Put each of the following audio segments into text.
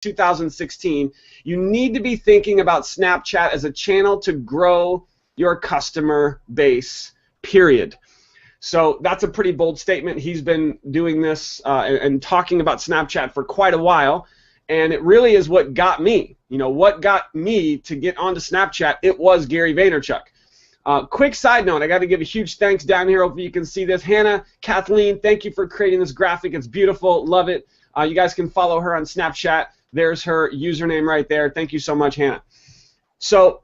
2016, you need to be thinking about Snapchat as a channel to grow your customer base, period. So that's a pretty bold statement. He's been doing this and talking about Snapchat for quite a while, and it really is what got me. You know, what got me to get onto Snapchat, it was Gary Vaynerchuk. Quick side note, I got to give a huge thanks down here. Hopefully you can see this. Hannah, Kathleen, thank you for creating this graphic. It's beautiful. Love it. You guys can follow her on Snapchat. There's her username right there. Thank you so much, Hannah. So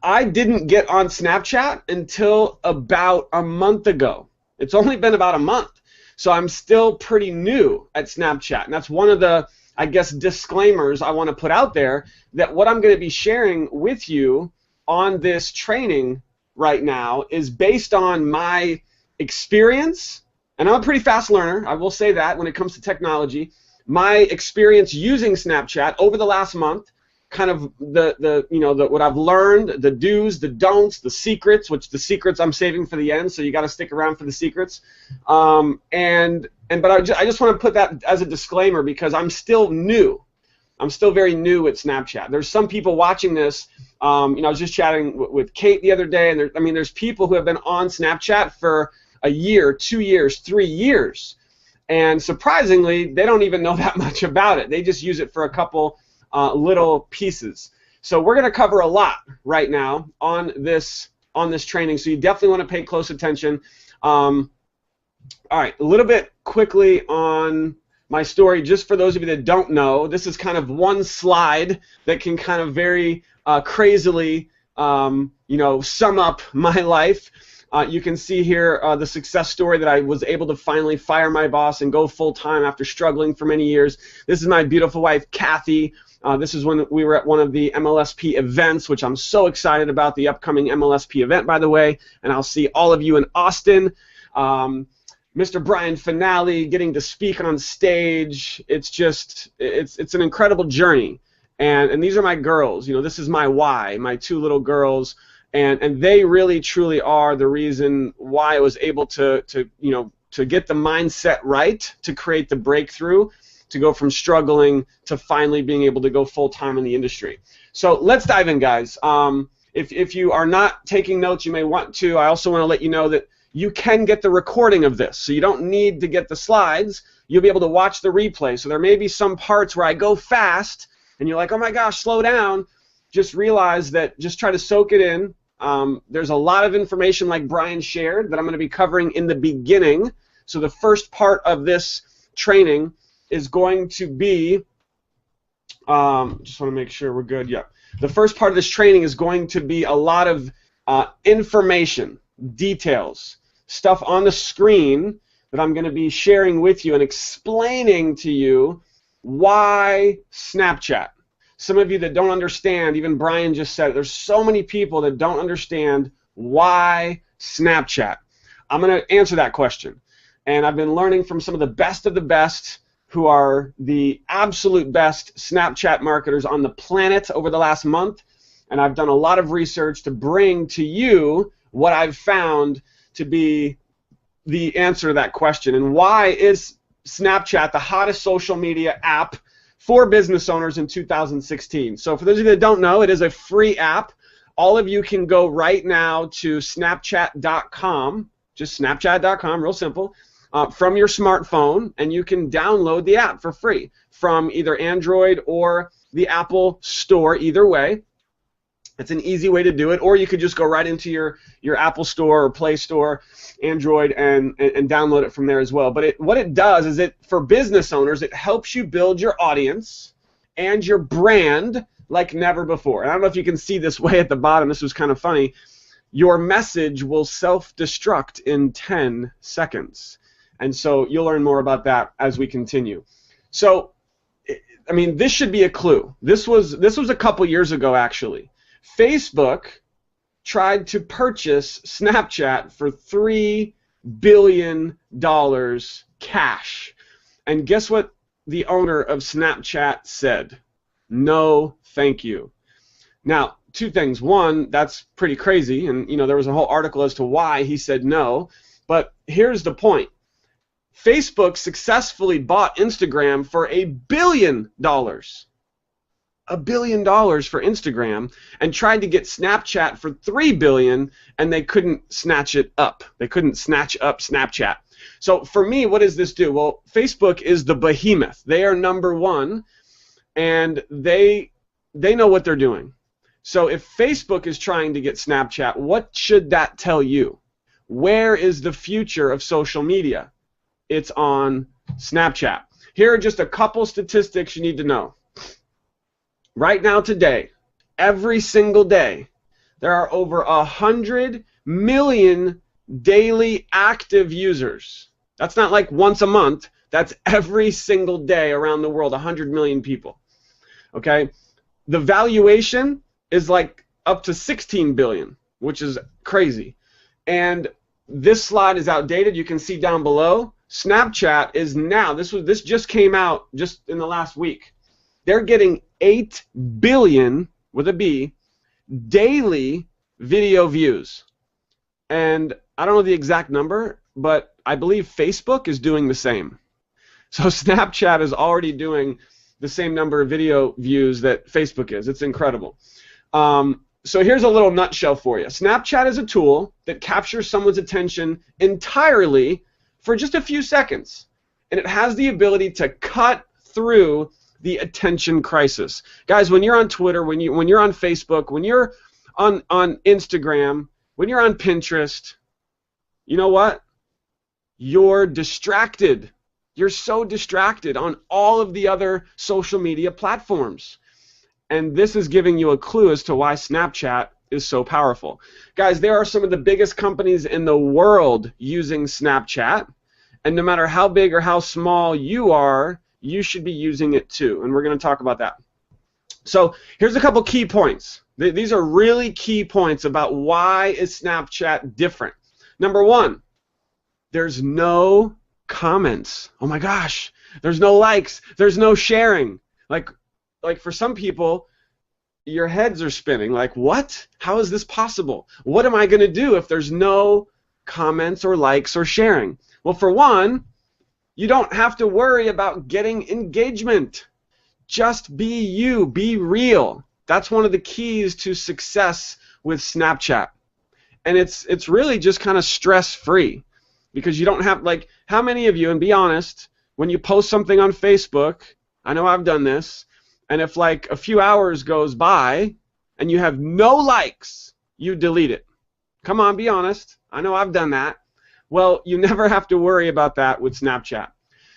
I didn't get on Snapchat until about a month ago. It's only been about a month. So I'm still pretty new at Snapchat. And that's one of the, I guess, disclaimers I want to put out there, that what I'm going to be sharing with you on this training right now is based on my experience, and I'm a pretty fast learner, I will say that when it comes to technology, my experience using Snapchat over the last month, kind of what I've learned, the do's, the don'ts, the secrets, which the secrets I'm saving for the end, so you got to stick around for the secrets. But I just want to put that as a disclaimer because I'm still new. I'm still very new at Snapchat. There's some people watching this. I was just chatting with Kate the other day, and there's people who have been on Snapchat for a year, 2 years, 3 years, and surprisingly, they don't even know that much about it. They just use it for a couple little pieces. So we're going to cover a lot right now on this training. So you definitely want to pay close attention. All right, a little bit quickly on my story, just for those of you that don't know, this is kind of one slide that can kind of very crazily, sum up my life. You can see here the success story that I was able to finally fire my boss and go full-time after struggling for many years. This is my beautiful wife, Kathy. This is when we were at one of the MLSP events, which I'm so excited about, the upcoming MLSP event, by the way, and I'll see all of you in Austin. Mr. Brian Finale, getting to speak on stage, it's an incredible journey. And these are my girls. This is my why, my two little girls, and they really truly are the reason why I was able to get the mindset right, to create the breakthrough, to go from struggling to finally being able to go full-time in the industry. So let's dive in, guys. If you are not taking notes, you may want to. I also want to let you know that you can get the recording of this, so you don't need to get the slides. You'll be able to watch the replay. So there may be some parts where I go fast, and you're like, oh my gosh, slow down. Just realize that, just try to soak it in. There's a lot of information, like Brian shared, that I'm going to be covering in the beginning. So the first part of this training is going to be, just want to make sure we're good. Yeah. The first part of this training is going to be a lot of information, details, stuff on the screen that I'm going to be sharing with you and explaining to you why Snapchat. Some of you that don't understand, even Brian just said it, there's so many people that don't understand why Snapchat. I'm going to answer that question. And I've been learning from some of the best who are the absolute best Snapchat marketers on the planet over the last month. And I've done a lot of research to bring to you what I've found to be the answer to that question. And why is Snapchat the hottest social media app for business owners in 2016? So for those of you that don't know, it is a free app. All of you can go right now to snapchat.com, just snapchat.com, real simple, from your smartphone, and you can download the app for free from either Android or the Apple Store, either way. It's an easy way to do it, or you could just go right into your Apple Store or Play Store, Android, and download it from there as well. But what it does is, for business owners, it helps you build your audience and your brand like never before. And I don't know if you can see this way at the bottom. This was kind of funny. Your message will self-destruct in 10 seconds. And so you'll learn more about that as we continue. So, I mean, this should be a clue. This was a couple years ago, actually. Facebook tried to purchase Snapchat for $3 billion cash. And guess what the owner of Snapchat said? No, thank you. Now, two things. One, that's pretty crazy, and there was a whole article as to why he said no. But here's the point. Facebook successfully bought Instagram for $1 billion. $1 billion for Instagram, and tried to get Snapchat for $3 billion, and they couldn't snatch it up. They couldn't snatch up Snapchat. So for me, what does this do? Well, Facebook is the behemoth. They are number one, and they know what they're doing. So if Facebook is trying to get Snapchat, what should that tell you? Where is the future of social media? It's on Snapchat. Here are just a couple statistics you need to know. Right now, today, every single day, there are over 100 million daily active users. That's not like once a month. That's every single day around the world, 100 million people. Okay? The valuation is like up to 16 billion, which is crazy. And this slide is outdated. You can see down below, Snapchat is now, this just came out just in the last week. They're getting 8 billion, with a B, daily video views. And I don't know the exact number, but I believe Facebook is doing the same. So Snapchat is already doing the same number of video views that Facebook is. It's incredible. So here's a little nutshell for you. Snapchat is a tool that captures someone's attention entirely for just a few seconds. And it has the ability to cut through the attention crisis. Guys, when you're on Twitter, when you're on Facebook, when you're on Instagram, when you're on Pinterest, you know what? You're distracted. You're so distracted on all of the other social media platforms. And this is giving you a clue as to why Snapchat is so powerful. Guys, there are some of the biggest companies in the world using Snapchat. And no matter how big or how small you are, you should be using it too, and we're going to talk about that. So here's a couple key points. These are really key points about why is Snapchat different. Number one, there's no comments. Oh my gosh, there's no likes, there's no sharing. Like for some people, your heads are spinning. Like, what? How is this possible? What am I going to do if there's no comments or likes or sharing? Well, for one, you don't have to worry about getting engagement. Just be you, be real. That's one of the keys to success with Snapchat. And it's really just kind of stress-free, because you don't have, like, how many of you, and be honest, when you post something on Facebook, I know I've done this, and if like a few hours goes by and you have no likes, you delete it. Come on, be honest. I know I've done that. Well, you never have to worry about that with Snapchat.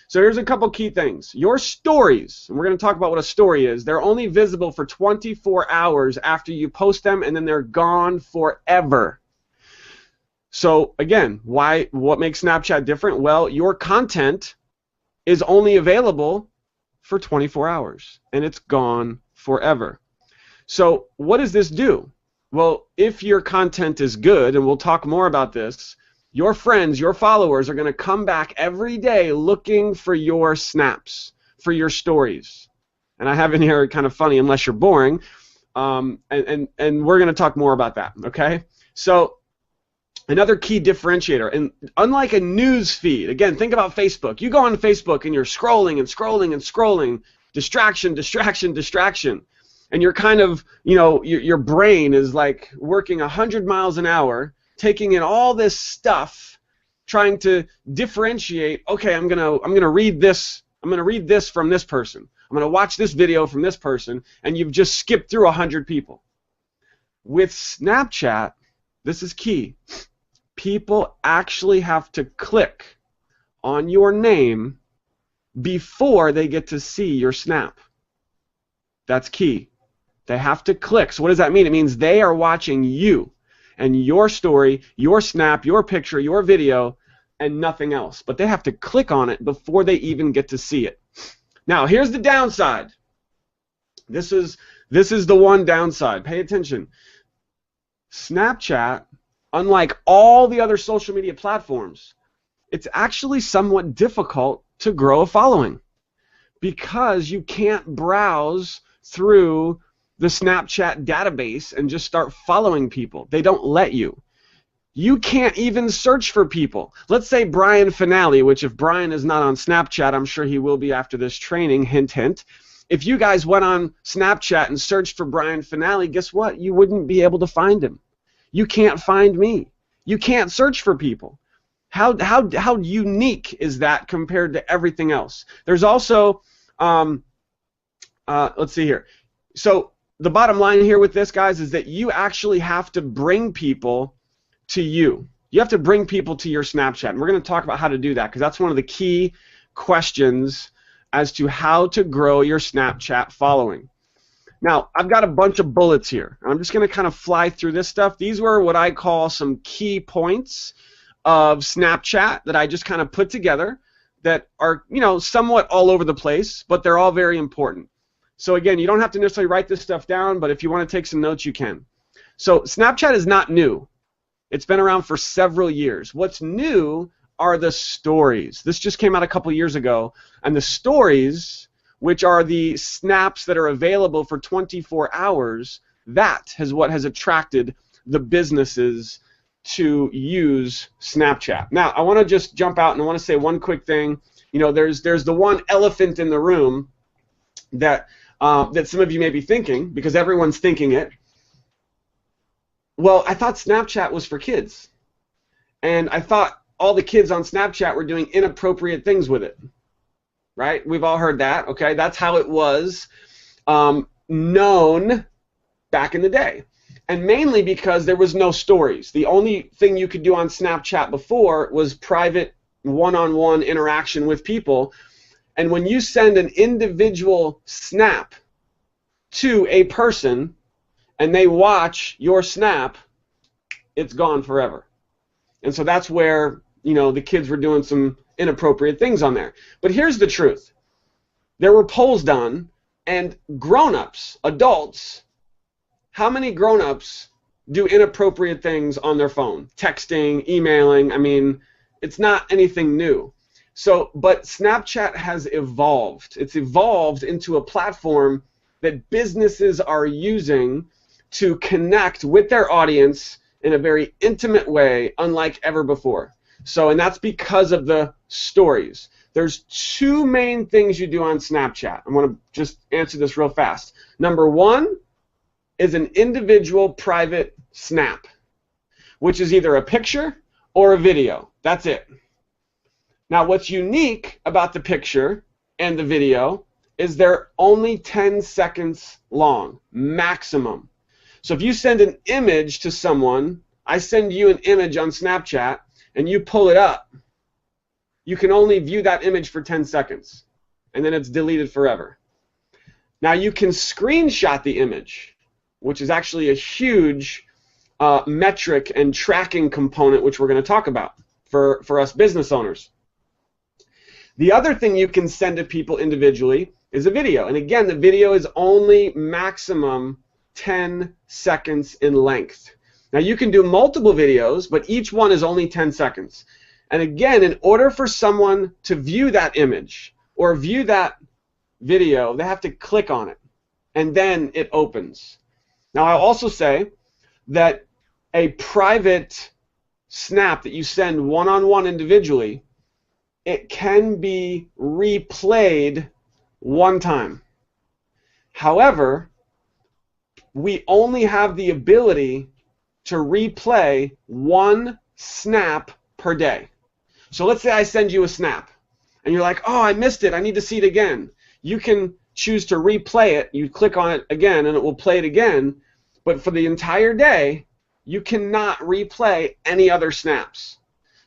So here's a couple key things. Your stories, and we're going to talk about what a story is, they're only visible for 24 hours after you post them, and then they're gone forever. So again, what makes Snapchat different? Well, your content is only available for 24 hours, and it's gone forever. So what does this do? Well, if your content is good, and we'll talk more about this, your friends, your followers are going to come back every day looking for your snaps, for your stories. And I have in here kind of funny, unless you're boring, and we're going to talk more about that, okay? So another key differentiator, and unlike a news feed, again, think about Facebook. You go on Facebook and you're scrolling and scrolling and scrolling, distraction, distraction, distraction. And you're kind of, you know, your brain is like working 100 miles an hour, taking in all this stuff, trying to differentiate. Okay, I'm gonna read this. I'm gonna read this from this person. I'm gonna watch this video from this person, and you've just skipped through 100 people. With Snapchat, this is key. People actually have to click on your name before they get to see your snap. That's key. They have to click. So what does that mean? It means they are watching you and your story, your snap, your picture, your video, and nothing else. But they have to click on it before they even get to see it. Now, here's the downside. This is the one downside. Pay attention. Snapchat, unlike all the other social media platforms, it's actually somewhat difficult to grow a following, because you can't browse through the Snapchat database and just start following people. They don't let you. You can't even search for people. Let's say Brian Finale, which if Brian is not on Snapchat, I'm sure he will be after this training, hint, hint. If you guys went on Snapchat and searched for Brian Finale, guess what? You wouldn't be able to find him. You can't find me. You can't search for people. How unique is that compared to everything else? There's also, let's see here. So the bottom line here with this, guys, is that you actually have to bring people to you. You have to bring people to your Snapchat. And we're going to talk about how to do that because that's one of the key questions as to how to grow your Snapchat following. Now, I've got a bunch of bullets here. I'm just going to kind of fly through this stuff. These were what I call some key points of Snapchat that I just kind of put together that are, you know, somewhat all over the place, but they're all very important. So again, you don't have to necessarily write this stuff down, but if you want to take some notes, you can. So Snapchat is not new. It's been around for several years. What's new are the stories. This just came out a couple years ago, and the stories, which are the snaps that are available for 24 hours, that is what has attracted the businesses to use Snapchat. Now, I want to just jump out and I want to say one quick thing. You know, there's the one elephant in the room that that some of you may be thinking, because everyone's thinking it. Well, I thought Snapchat was for kids, and I thought all the kids on Snapchat were doing inappropriate things with it, right? We've all heard that, okay? That's how it was known back in the day, and mainly because there was no stories. The only thing you could do on Snapchat before was private one-on-one interaction with people, and when you send an individual snap to a person and they watch your snap, it's gone forever. And so that's where, you know, the kids were doing some inappropriate things on there. But here's the truth. There were polls done, and grown-ups, adults, how many grown-ups do inappropriate things on their phone? Texting, emailing, I mean, it's not anything new. So, but Snapchat has evolved. It's evolved into a platform that businesses are using to connect with their audience in a very intimate way, unlike ever before. So, and that's because of the stories. There's two main things you do on Snapchat. I want to just answer this real fast. Number one is an individual private snap, which is either a picture or a video. That's it. Now, what's unique about the picture and the video is they're only 10 seconds long, maximum. So if you send an image to someone, I send you an image on Snapchat, and you pull it up, you can only view that image for 10 seconds, and then it's deleted forever. Now, you can screenshot the image, which is actually a huge metric and tracking component, which we're going to talk about for us business owners. The other thing you can send to people individually is a video. And again, the video is only maximum 10 seconds in length. Now, you can do multiple videos, but each one is only 10 seconds. And again, in order for someone to view that image or view that video, they have to click on it, and then it opens. Now, I'll also say that a private snap that you send one-on-one individually, it can be replayed one time. However, we only have the ability to replay one snap per day. So let's say I send you a snap, and you're like, oh, I missed it, I need to see it again. You can choose to replay it. You click on it again, and it will play it again. But for the entire day, you cannot replay any other snaps.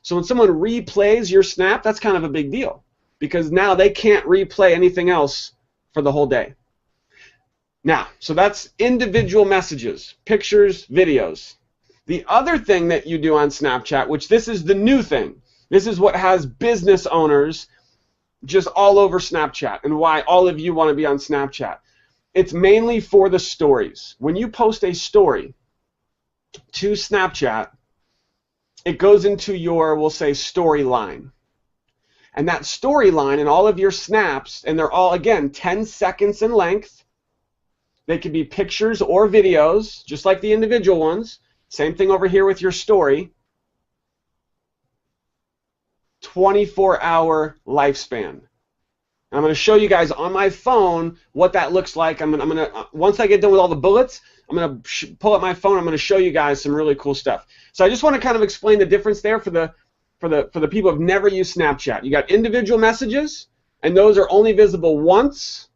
So when someone replays your snap, that's kind of a big deal, because now they can't replay anything else for the whole day. Now, so that's individual messages, pictures, videos. The other thing that you do on Snapchat, which this is the new thing, this is what has business owners just all over Snapchat and why all of you want to be on Snapchat. It's mainly for the stories. When you post a story to Snapchat, it goes into your, we'll say, storyline. And that storyline and all of your snaps, and they're all, again, 10 seconds in length. They could be pictures or videos, just like the individual ones. Same thing over here with your story. 24-hour lifespan. And I'm going to show you guys on my phone what that looks like. I'm going to once I get done with all the bullets, I'm going to pull up my phone. I'm going to show you guys some really cool stuff. So I just want to kind of explain the difference there for the people who've never used Snapchat. You got individual messages, and those are only visible once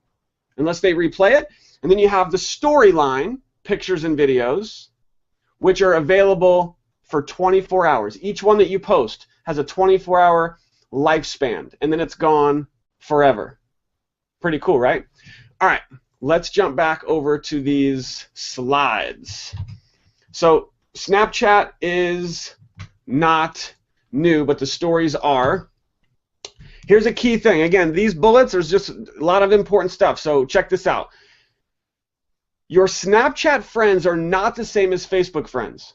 unless they replay it. And then you have the storyline, pictures and videos, which are available for 24 hours. Each one that you post has a 24-hour lifespan, and then it's gone forever. Pretty cool, right? All right, let's jump back over to these slides. So Snapchat is not new, but the stories are. Here's a key thing. Again, these bullets, there's just a lot of important stuff, so check this out. Your Snapchat friends are not the same as Facebook friends.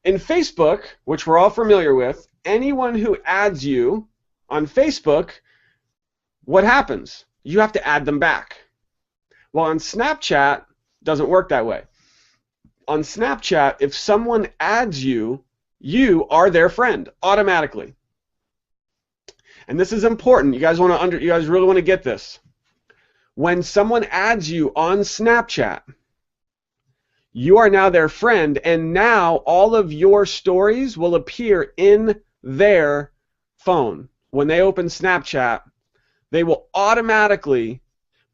In Facebook, which we're all familiar with, anyone who adds you on Facebook, what happens? You have to add them back. Well, on Snapchat, it doesn't work that way. On Snapchat, if someone adds you, you are their friend automatically. And this is important. You guys really want to get this. When someone adds you on Snapchat, you are now their friend, and now all of your stories will appear in their phone. When they open Snapchat, they will automatically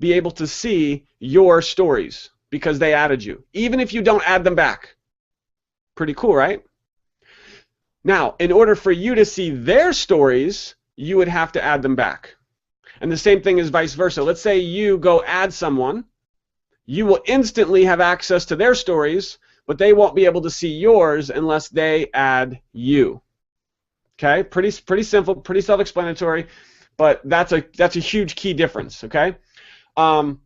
be able to see your stories because they added you, even if you don't add them back. Pretty cool, right? Now, in order for you to see their stories, you would have to add them back. And the same thing is vice versa. Let's say you go add someone. You will instantly have access to their stories, but they won't be able to see yours unless they add you. Okay? Pretty simple, pretty self-explanatory. But that's a huge key difference, okay? All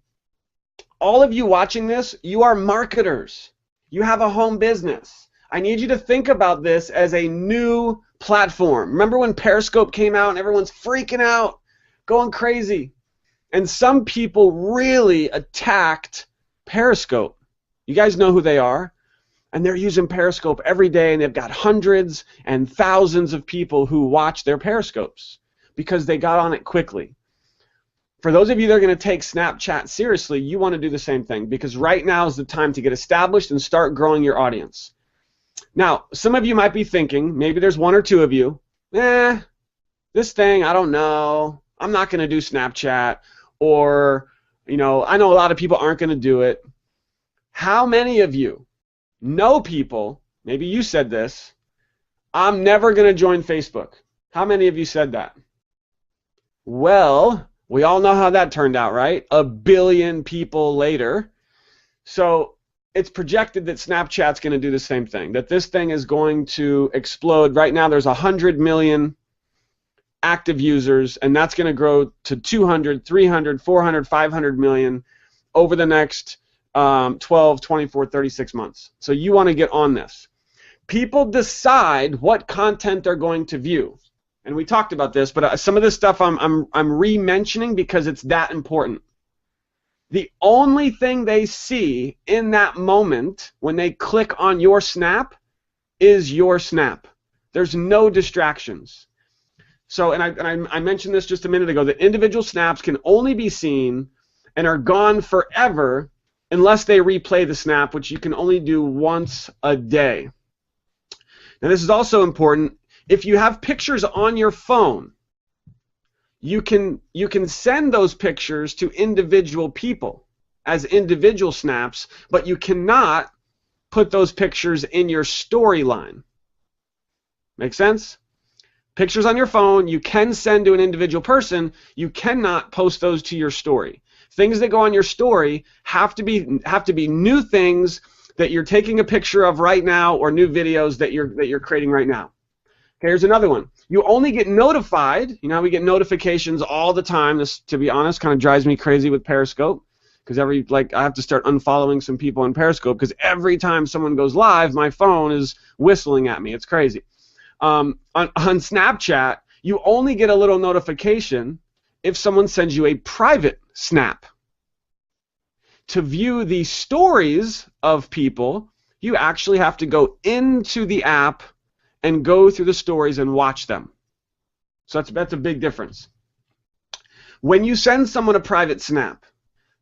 of you watching this, you are marketers. You have a home business. I need you to think about this as a new platform. Remember when Periscope came out and everyone's freaking out, going crazy? And some people really attacked Periscope. You guys know who they are. And they're using Periscope every day, and they've got hundreds and thousands of people who watch their Periscopes because they got on it quickly. For those of you that are going to take Snapchat seriously, you want to do the same thing because right now is the time to get established and start growing your audience. Now, some of you might be thinking, maybe there's one or two of you, this thing, I don't know, I'm not going to do Snapchat, or, I know a lot of people aren't going to do it. How many of you know people, maybe you said this, I'm never going to join Facebook? How many of you said that? Well, we all know how that turned out, right? 1 billion people later. So it's projected that Snapchat's going to do the same thing, that this thing is going to explode. Right now there's 100 million active users, and that's going to grow to 200, 300, 400, 500 million over the next 12, 24, 36 months. So you want to get on this. People decide what content they're going to view. And we talked about this, but some of this stuff I'm re-mentioning because it's that important. The only thing they see in that moment when they click on your snap is your snap. There's no distractions. So, and I mentioned this just a minute ago, that individual snaps can only be seen and are gone forever unless they replay the snap, which you can only do once a day. Now, this is also important. If you have pictures on your phone, you can send those pictures to individual people as individual snaps, but you cannot put those pictures in your storyline. Make sense? Pictures on your phone you can send to an individual person. You cannot post those to your story. Things that go on your story have to be new things that you're taking a picture of right now, or new videos that you're creating right now. Okay, here's another one. You only get notified. You know, we get notifications all the time. This, to be honest, kind of drives me crazy with Periscope, because I have to start unfollowing some people on Periscope because every time someone goes live, my phone is whistling at me. It's crazy. On Snapchat, you only get a little notification if someone sends you a private snap. To view the stories of people, you actually have to go into the app and go through the stories and watch them. So that's a big difference. When you send someone a private snap,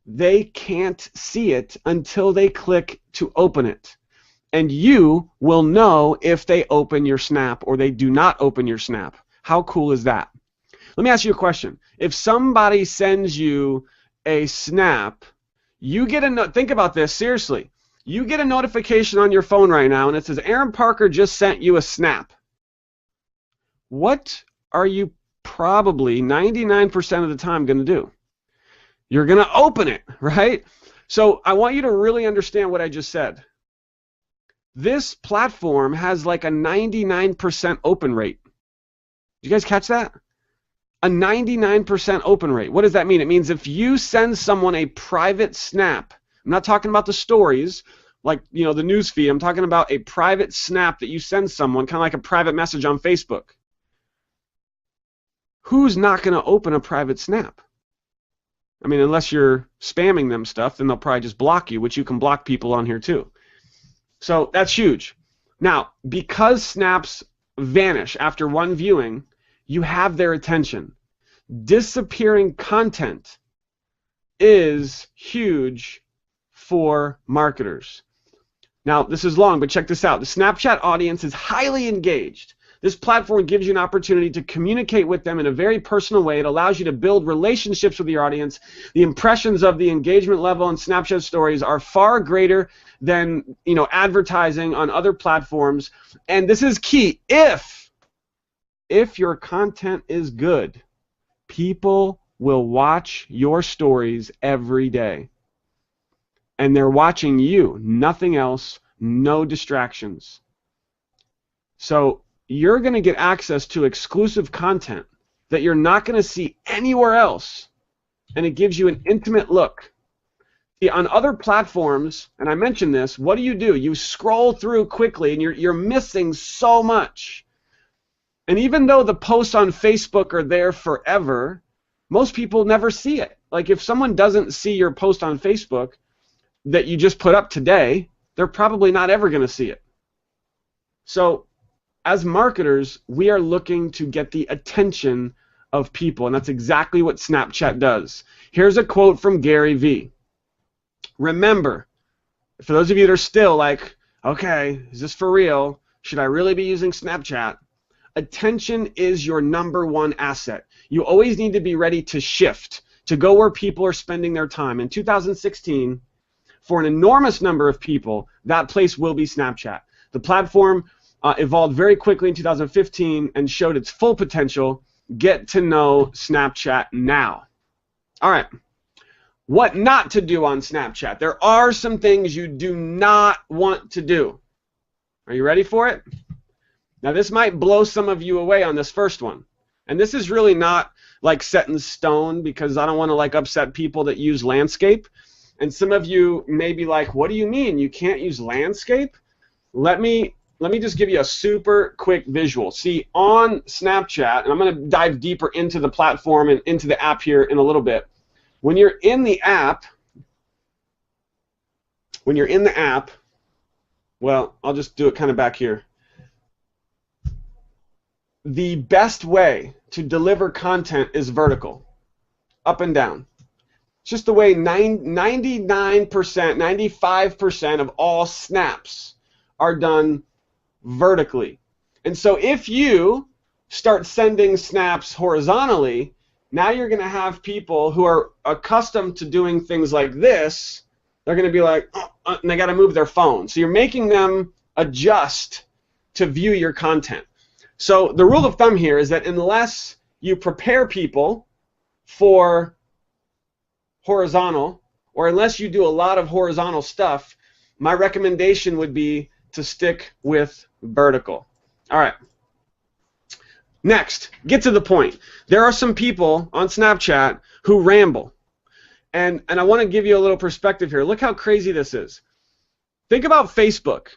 they can't see it until they click to open it. And you will know if they open your snap or they do not open your snap. How cool is that? Let me ask you a question. If somebody sends you a snap, you get think about this seriously. You get a notification on your phone right now and it says Aaron Parker just sent you a snap. What are you probably 99% of the time going to do? You're going to open it, right? So I want you to really understand what I just said. This platform has like a 99% open rate. Did you guys catch that? A 99% open rate. What does that mean? It means if you send someone a private snap, I'm not talking about the stories, like, you know, the news feed. I'm talking about a private snap that you send someone, kind of like a private message on Facebook. Who's not going to open a private snap? I mean, unless you're spamming them stuff, then they'll probably just block you, which you can block people on here too. So that's huge. Now, because snaps vanish after one viewing, you have their attention. Disappearing content is huge for marketers. Now, this is long, but check this out. The Snapchat audience is highly engaged. This platform gives you an opportunity to communicate with them in a very personal way. It allows you to build relationships with your audience. The impressions of the engagement level on Snapchat stories are far greater than, you know, advertising on other platforms. And this is key. If your content is good, people will watch your stories every day. And they're watching you, nothing else, no distractions. So you're going to get access to exclusive content that you're not going to see anywhere else, and it gives you an intimate look. See, on other platforms, and I mentioned this, what do? You scroll through quickly, and you're missing so much. And even though the posts on Facebook are there forever, most people never see it. Like if someone doesn't see your post on Facebook that you just put up today, they're probably not ever going to see it. So as marketers, we are looking to get the attention of people, and that's exactly what Snapchat does. Here's a quote from Gary Vee. Remember, for those of you that are still like, okay, is this for real? Should I really be using Snapchat? Attention is your #1 asset. You always need to be ready to shift, to go where people are spending their time. In 2016, for an enormous number of people, that place will be Snapchat. The platform evolved very quickly in 2015 and showed its full potential. Get to know Snapchat now. All right. What not to do on Snapchat. There are some things you do not want to do. Are you ready for it? Now, this might blow some of you away on this first one. And this is really not like set in stone because I don't want to like upset people that use landscape. And some of you may be like, what do you mean? You can't use landscape? Let me just give you a super quick visual. See, on Snapchat, and I'm going to dive deeper into the platform and into the app here in a little bit. When you're in the app, well, I'll just do it kind of back here. The best way to deliver content is vertical, up and down. It's just the way 99%, 95% of all snaps are done vertically. And so if you start sending snaps horizontally, now you're going to have people who are accustomed to doing things like this. They're going to be like, and they got to move their phone. So you're making them adjust to view your content. So the rule of thumb here is that unless you prepare people for horizontal, or unless you do a lot of horizontal stuff, my recommendation would be to stick with vertical. All right. Next, get to the point. There are some people on Snapchat who ramble. And I want to give you a little perspective here. Look how crazy this is. Think about Facebook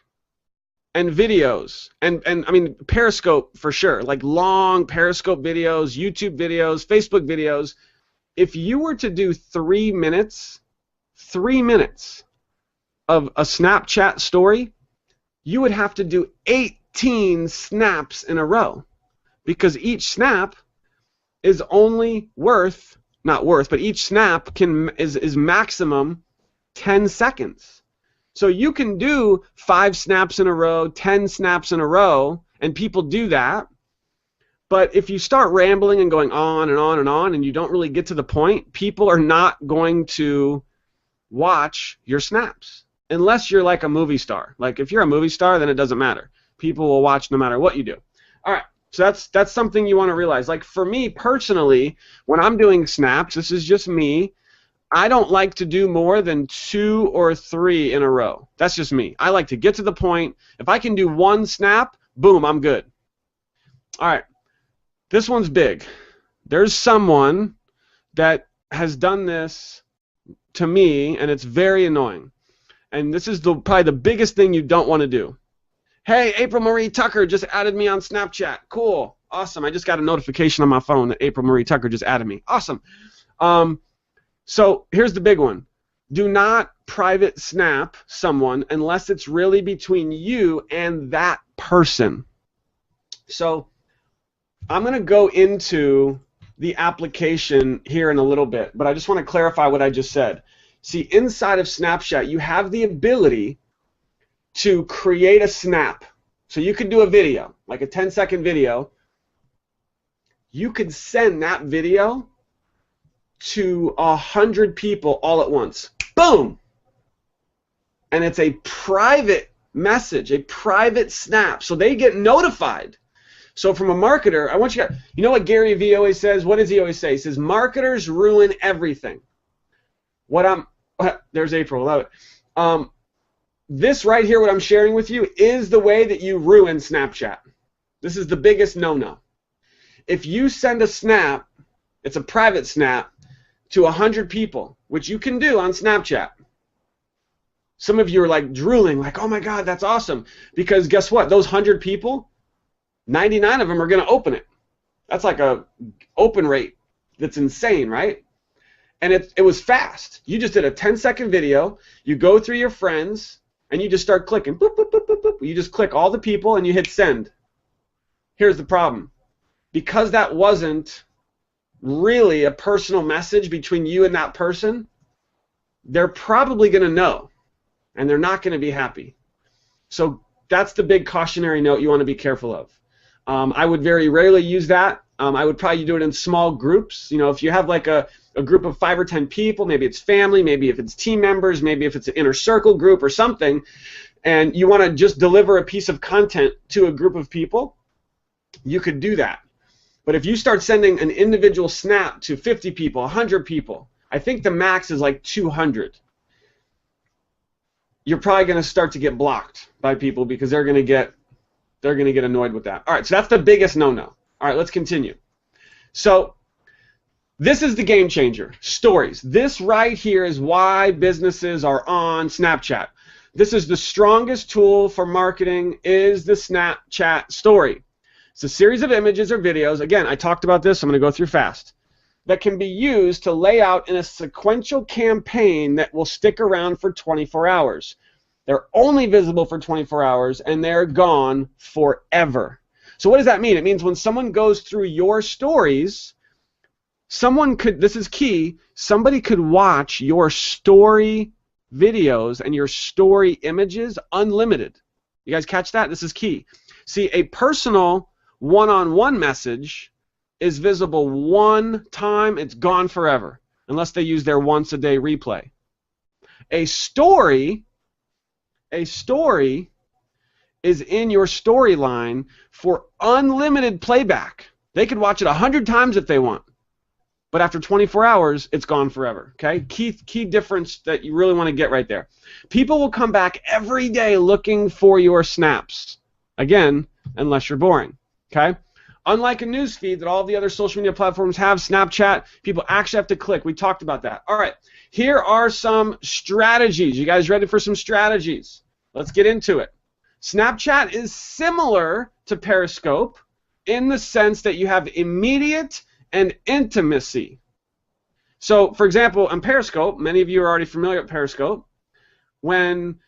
and videos, and I mean Periscope for sure, like long Periscope videos, YouTube videos, Facebook videos. If you were to do 3 minutes of a Snapchat story, you would have to do 18 snaps in a row, because each snap is only worth, not worth, but each snap is maximum 10 seconds. So you can do 5 snaps in a row, 10 snaps in a row, and people do that. But if you start rambling and going on and on and on and you don't really get to the point, people are not going to watch your snaps unless you're like a movie star. Like if you're a movie star, then it doesn't matter. People will watch no matter what you do. All right, so that's something you want to realize. Like for me personally, when I'm doing snaps, this is just me, I don't like to do more than 2 or 3 in a row. That's just me. I like to get to the point. If I can do 1 snap, boom, I'm good. All right, this one's big. There's someone that has done this to me, and it's very annoying. And this is probably the biggest thing you don't want to do. Hey, April Marie Tucker just added me on Snapchat. Cool. Awesome. I just got a notification on my phone that April Marie Tucker just added me. Awesome. So here's the big one. Do not private snap someone unless it's really between you and that person. So I'm going to go into the application here in a little bit, but I just want to clarify what I just said. See, inside of Snapchat, you have the ability to create a snap. So you could do a video, like a 10-second video. You could send that video to 100 people all at once. Boom! And it's a private message, a private snap, so they get notified. So from a marketer, I want you to, you know what Gary Vee always says? What does he always say? He says, marketers ruin everything. There's April, love it. This right here, what I'm sharing with you, is the way that you ruin Snapchat. This is the biggest no-no. If you send a snap, it's a private snap, to 100 people, which you can do on Snapchat. Some of you are like drooling, like, oh my God, that's awesome. Because guess what? Those 100 people, 99 of them are going to open it. That's like a open rate that's insane, right? And it was fast. You just did a 10-second video. You go through your friends, and you just start clicking. Boop, boop, boop, boop, boop. You just click all the people, and you hit send. Here's the problem. Because that wasn't really a personal message between you and that person, they're probably going to know, and they're not going to be happy. So that's the big cautionary note you want to be careful of. I would very rarely use that. I would probably do it in small groups. You know, if you have like a group of 5 or 10 people, maybe it's family, maybe if it's team members, maybe if it's an inner circle group or something, and you want to just deliver a piece of content to a group of people, you could do that. But if you start sending an individual snap to 50 people, 100 people, I think the max is like 200. You're probably going to start to get blocked by people because they're going to get annoyed with that. All right, so that's the biggest no-no. All right, let's continue. So this is the game changer, stories. This right here is why businesses are on Snapchat. This is the strongest tool for marketing, is the Snapchat story. It's a series of images or videos. Again, I talked about this, so I'm going to go through fast. That can be used to lay out in a sequential campaign that will stick around for 24 hours. They're only visible for 24 hours, and they're gone forever. So what does that mean? It means when someone goes through your stories, someone could, this is key, somebody could watch your story videos and your story images unlimited. You guys catch that? This is key. See, a personal one-on-one message is visible one time, it's gone forever, unless they use their once-a-day replay. A story is in your storyline for unlimited playback. They could watch it 100 times if they want, but after 24 hours, it's gone forever. Okay? Key difference that you really want to get right there. People will come back every day looking for your snaps. Again, unless you're boring. Okay? Unlike a news feed that all the other social media platforms have, Snapchat, people actually have to click. We talked about that. All right, here are some strategies. You guys ready for some strategies? Let's get into it. Snapchat is similar to Periscope in the sense that you have immediate and intimacy. So, for example, on Periscope, many of you are already familiar with Periscope. When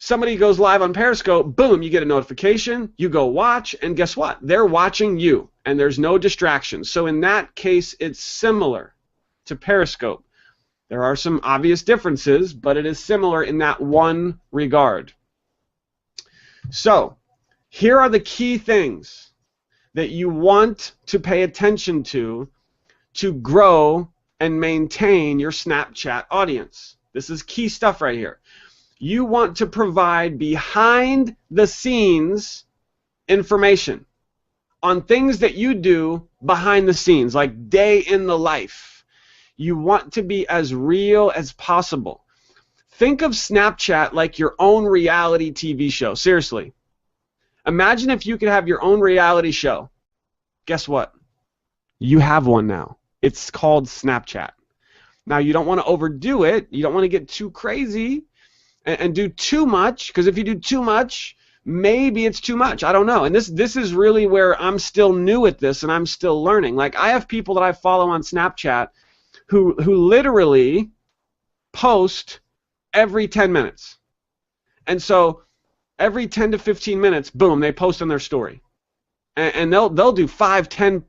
Somebody goes live on Periscope, boom, you get a notification, you go watch, and guess what? They're watching you, and there's no distractions. So in that case, it's similar to Periscope. There are some obvious differences, but it is similar in that one regard. So here are the key things that you want to pay attention to grow and maintain your Snapchat audience. This is key stuff right here. You want to provide behind the scenes information on things that you do behind the scenes, like day in the life. You want to be as real as possible. Think of Snapchat like your own reality TV show. Seriously. Imagine if you could have your own reality show. Guess what? You have one now. It's called Snapchat. Now, you don't want to overdo it. You don't want to get too crazy and do too much, because if you do too much, maybe it's too much. I don't know. And this is really where I'm still new at this and I'm still learning. Like, I have people that I follow on Snapchat who literally post every 10 minutes. And so every 10 to 15 minutes, boom, they post on their story. And they'll do 5, 10,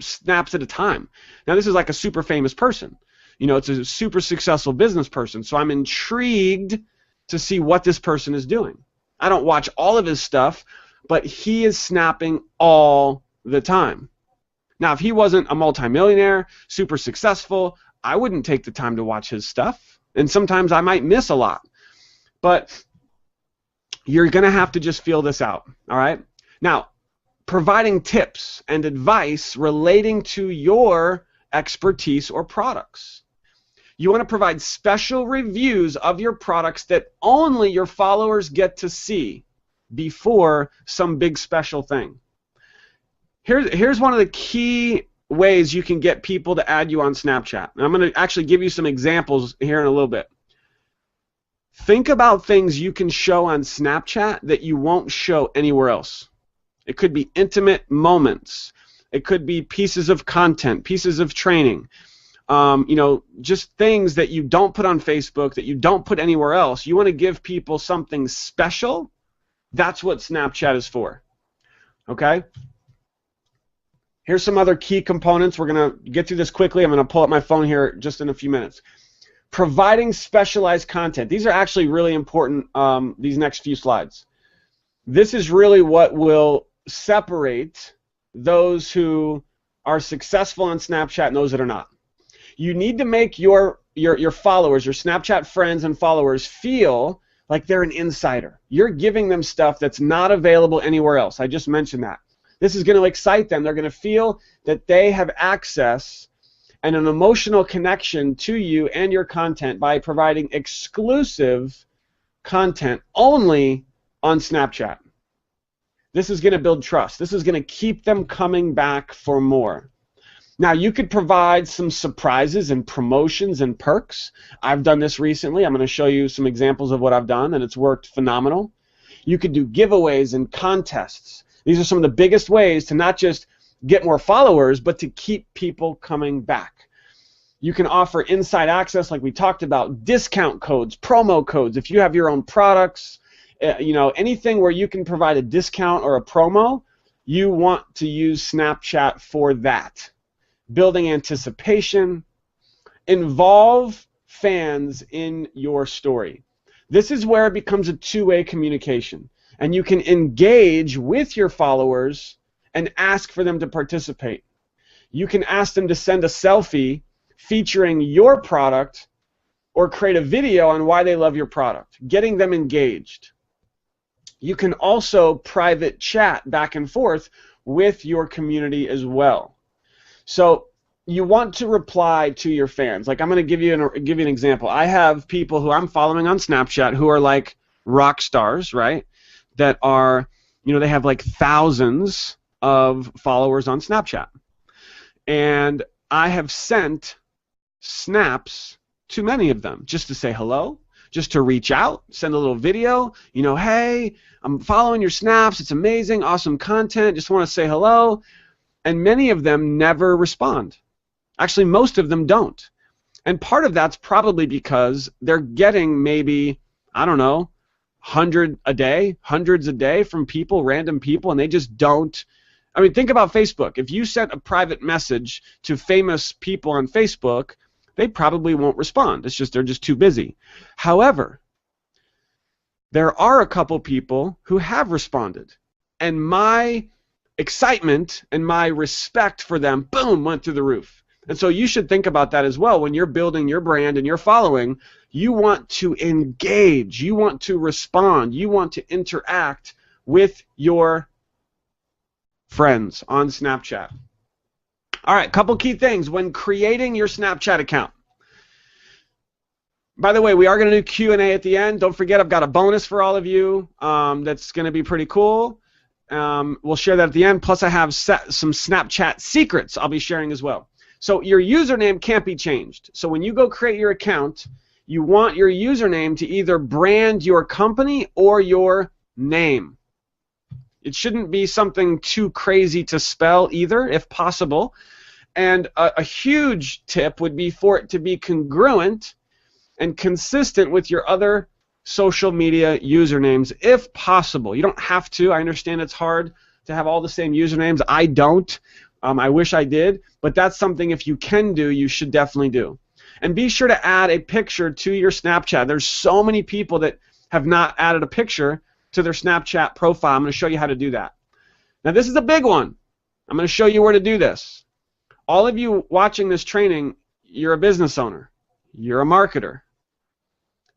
snaps at a time. Now, this is like a super famous person. It's a super successful business person. So I'm intrigued to see what this person is doing. I don't watch all of his stuff, but he is snapping all the time. Now, if he wasn't a multimillionaire, super successful, I wouldn't take the time to watch his stuff. And sometimes I might miss a lot. But you're going to have to just feel this out, all right? Now, providing tips and advice relating to your expertise or products. You want to provide special reviews of your products that only your followers get to see before some big special thing. Here's one of the key ways you can get people to add you on Snapchat. And I'm going to actually give you some examples here in a little bit. Think about things you can show on Snapchat that you won't show anywhere else. It could be intimate moments. It could be pieces of content, pieces of training. Just things that you don't put on Facebook, that you don't put anywhere else. You want to give people something special. That's what Snapchat is for. Okay? Here's some other key components. We're going to get through this quickly. I'm going to pull up my phone here just in a few minutes. Providing specialized content. These are actually really important, these next few slides. This is really what will separate those who are successful on Snapchat and those that are not. You need to make your followers, your Snapchat friends and followers, feel like they're an insider. You're giving them stuff that's not available anywhere else. I just mentioned that. This is going to excite them. They're going to feel that they have access and an emotional connection to you and your content by providing exclusive content only on Snapchat. This is going to build trust. This is going to keep them coming back for more. Now, you could provide some surprises and promotions and perks. I've done this recently. I'm going to show you some examples of what I've done, and it's worked phenomenal. You could do giveaways and contests. These are some of the biggest ways to not just get more followers, but to keep people coming back. You can offer inside access, like we talked about, discount codes, promo codes. If you have your own products, anything where you can provide a discount or a promo, you want to use Snapchat for that. Building anticipation. Involve fans in your story. This is where it becomes a two-way communication. And you can engage with your followers and ask for them to participate. You can ask them to send a selfie featuring your product or create a video on why they love your product, getting them engaged. You can also private chat back and forth with your community as well. So you want to reply to your fans. Like, I'm going to give you an example. I have people who I'm following on Snapchat who are like rock stars, right? That are, they have like thousands of followers on Snapchat. And I have sent snaps to many of them just to say hello, just to reach out, send a little video, hey, I'm following your snaps, it's amazing, awesome content, just want to say hello. And many of them never respond. Actually, most of them don't. And part of that's probably because they're getting maybe, I don't know, 100 a day, hundreds a day from people, random people, and they just don't. I mean, think about Facebook. If you sent a private message to famous people on Facebook, they probably won't respond. It's just they're just too busy. However, there are a couple people who have responded, and my excitement and my respect for them, boom, went through the roof. And so you should think about that as well when you're building your brand and your following. You want to engage, you want to respond, you want to interact with your friends on Snapchat. All right, couple key things when creating your Snapchat account. By the way, we are going to do Q&A at the end. Don't forget, I've got a bonus for all of you that's going to be pretty cool. We'll share that at the end. Plus, I have some Snapchat secrets I'll be sharing as well. So your username can't be changed. So when you go create your account, you want your username to either brand your company or your name. It shouldn't be something too crazy to spell either, if possible. And a huge tip would be for it to be congruent and consistent with your other social media usernames, if possible. You don't have to. I understand it's hard to have all the same usernames. I don't. I wish I did. But that's something, if you can do, you should definitely do. And be sure to add a picture to your Snapchat. There's so many people that have not added a picture to their Snapchat profile. I'm going to show you how to do that. Now, this is a big one. I'm going to show you where to do this. All of you watching this training, you're a business owner. You're a marketer.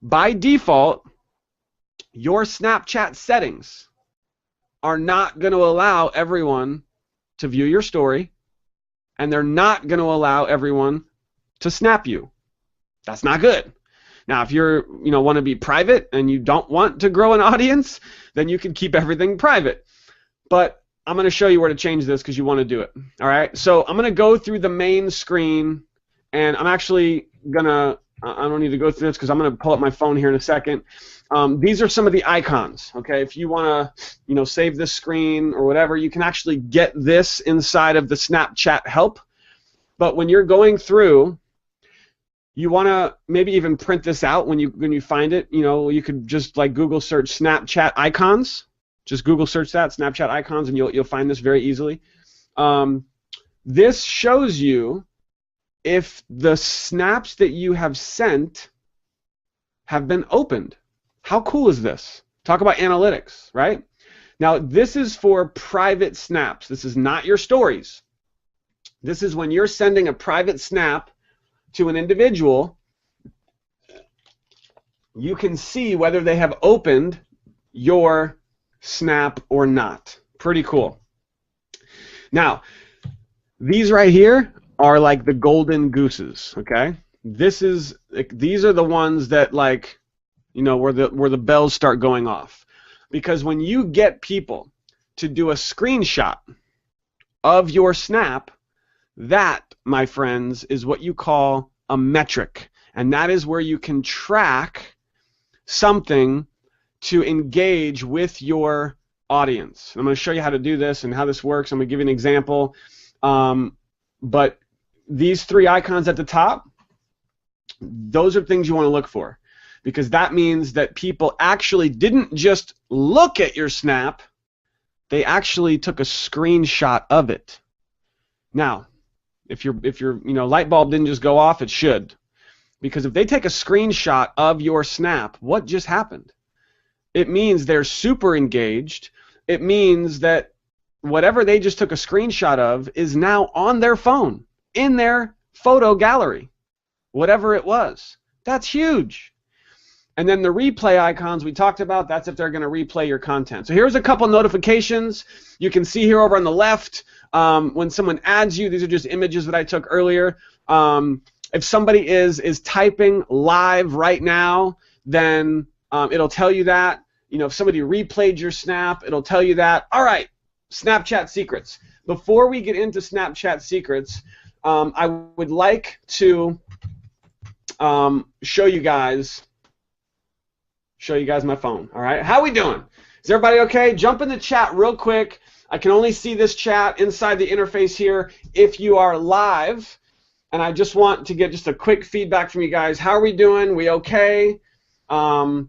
By default, your Snapchat settings are not going to allow everyone to view your story, and they're not going to allow everyone to snap you. That's not good. Now, if you're, want to be private and you don't want to grow an audience, then you can keep everything private. But I'm going to show you where to change this because you want to do it. All right. So I'm going to go through the main screen, and I'm actually going to. I don't need to go through this because I'm going to pull up my phone here in a second. These are some of the icons. Okay. If you want to, save this screen or whatever, you can actually get this inside of the Snapchat help. But when you're going through, you want to maybe even print this out when you find it. You could just like Google search Snapchat icons. Just Google search that, Snapchat icons, and you'll find this very easily. This shows you if the snaps that you have sent have been opened. How cool is this? Talk about analytics, right? Now, this is for private snaps. This is not your stories. This is when you're sending a private snap to an individual. You can see whether they have opened your snap or not. Pretty cool. Now, these right here are like the golden gooses, okay? These are the ones that where the bells start going off. Because when you get people to do a screenshot of your snap, that, my friends, is what you call a metric. And that is where you can track something to engage with your audience. I'm going to show you how to do this and how this works. I'm going to give you an example. But these three icons at the top, those are things you want to look for, because that means that people actually didn't just look at your snap, they actually took a screenshot of it. Now, if your light bulb didn't just go off, it should. Because if they take a screenshot of your snap, what just happened? It means they're super engaged. It means that whatever they just took a screenshot of is now on their phone, in their photo gallery, whatever it was. That's huge. And then the replay icons we talked about, that's if they're going to replay your content. So here's a couple notifications. You can see here over on the left, when someone adds you, these are just images that I took earlier. If somebody is typing live right now, then it'll tell you that. If somebody replayed your snap, it'll tell you that. All right, Snapchat secrets. Before we get into Snapchat secrets, I would like to show you guys my phone. All right, how we doing? Is everybody okay? Jump in the chat real quick. I can only see this chat inside the interface here if you are live, and I just want to get just a quick feedback from you guys. How are we doing? We okay? All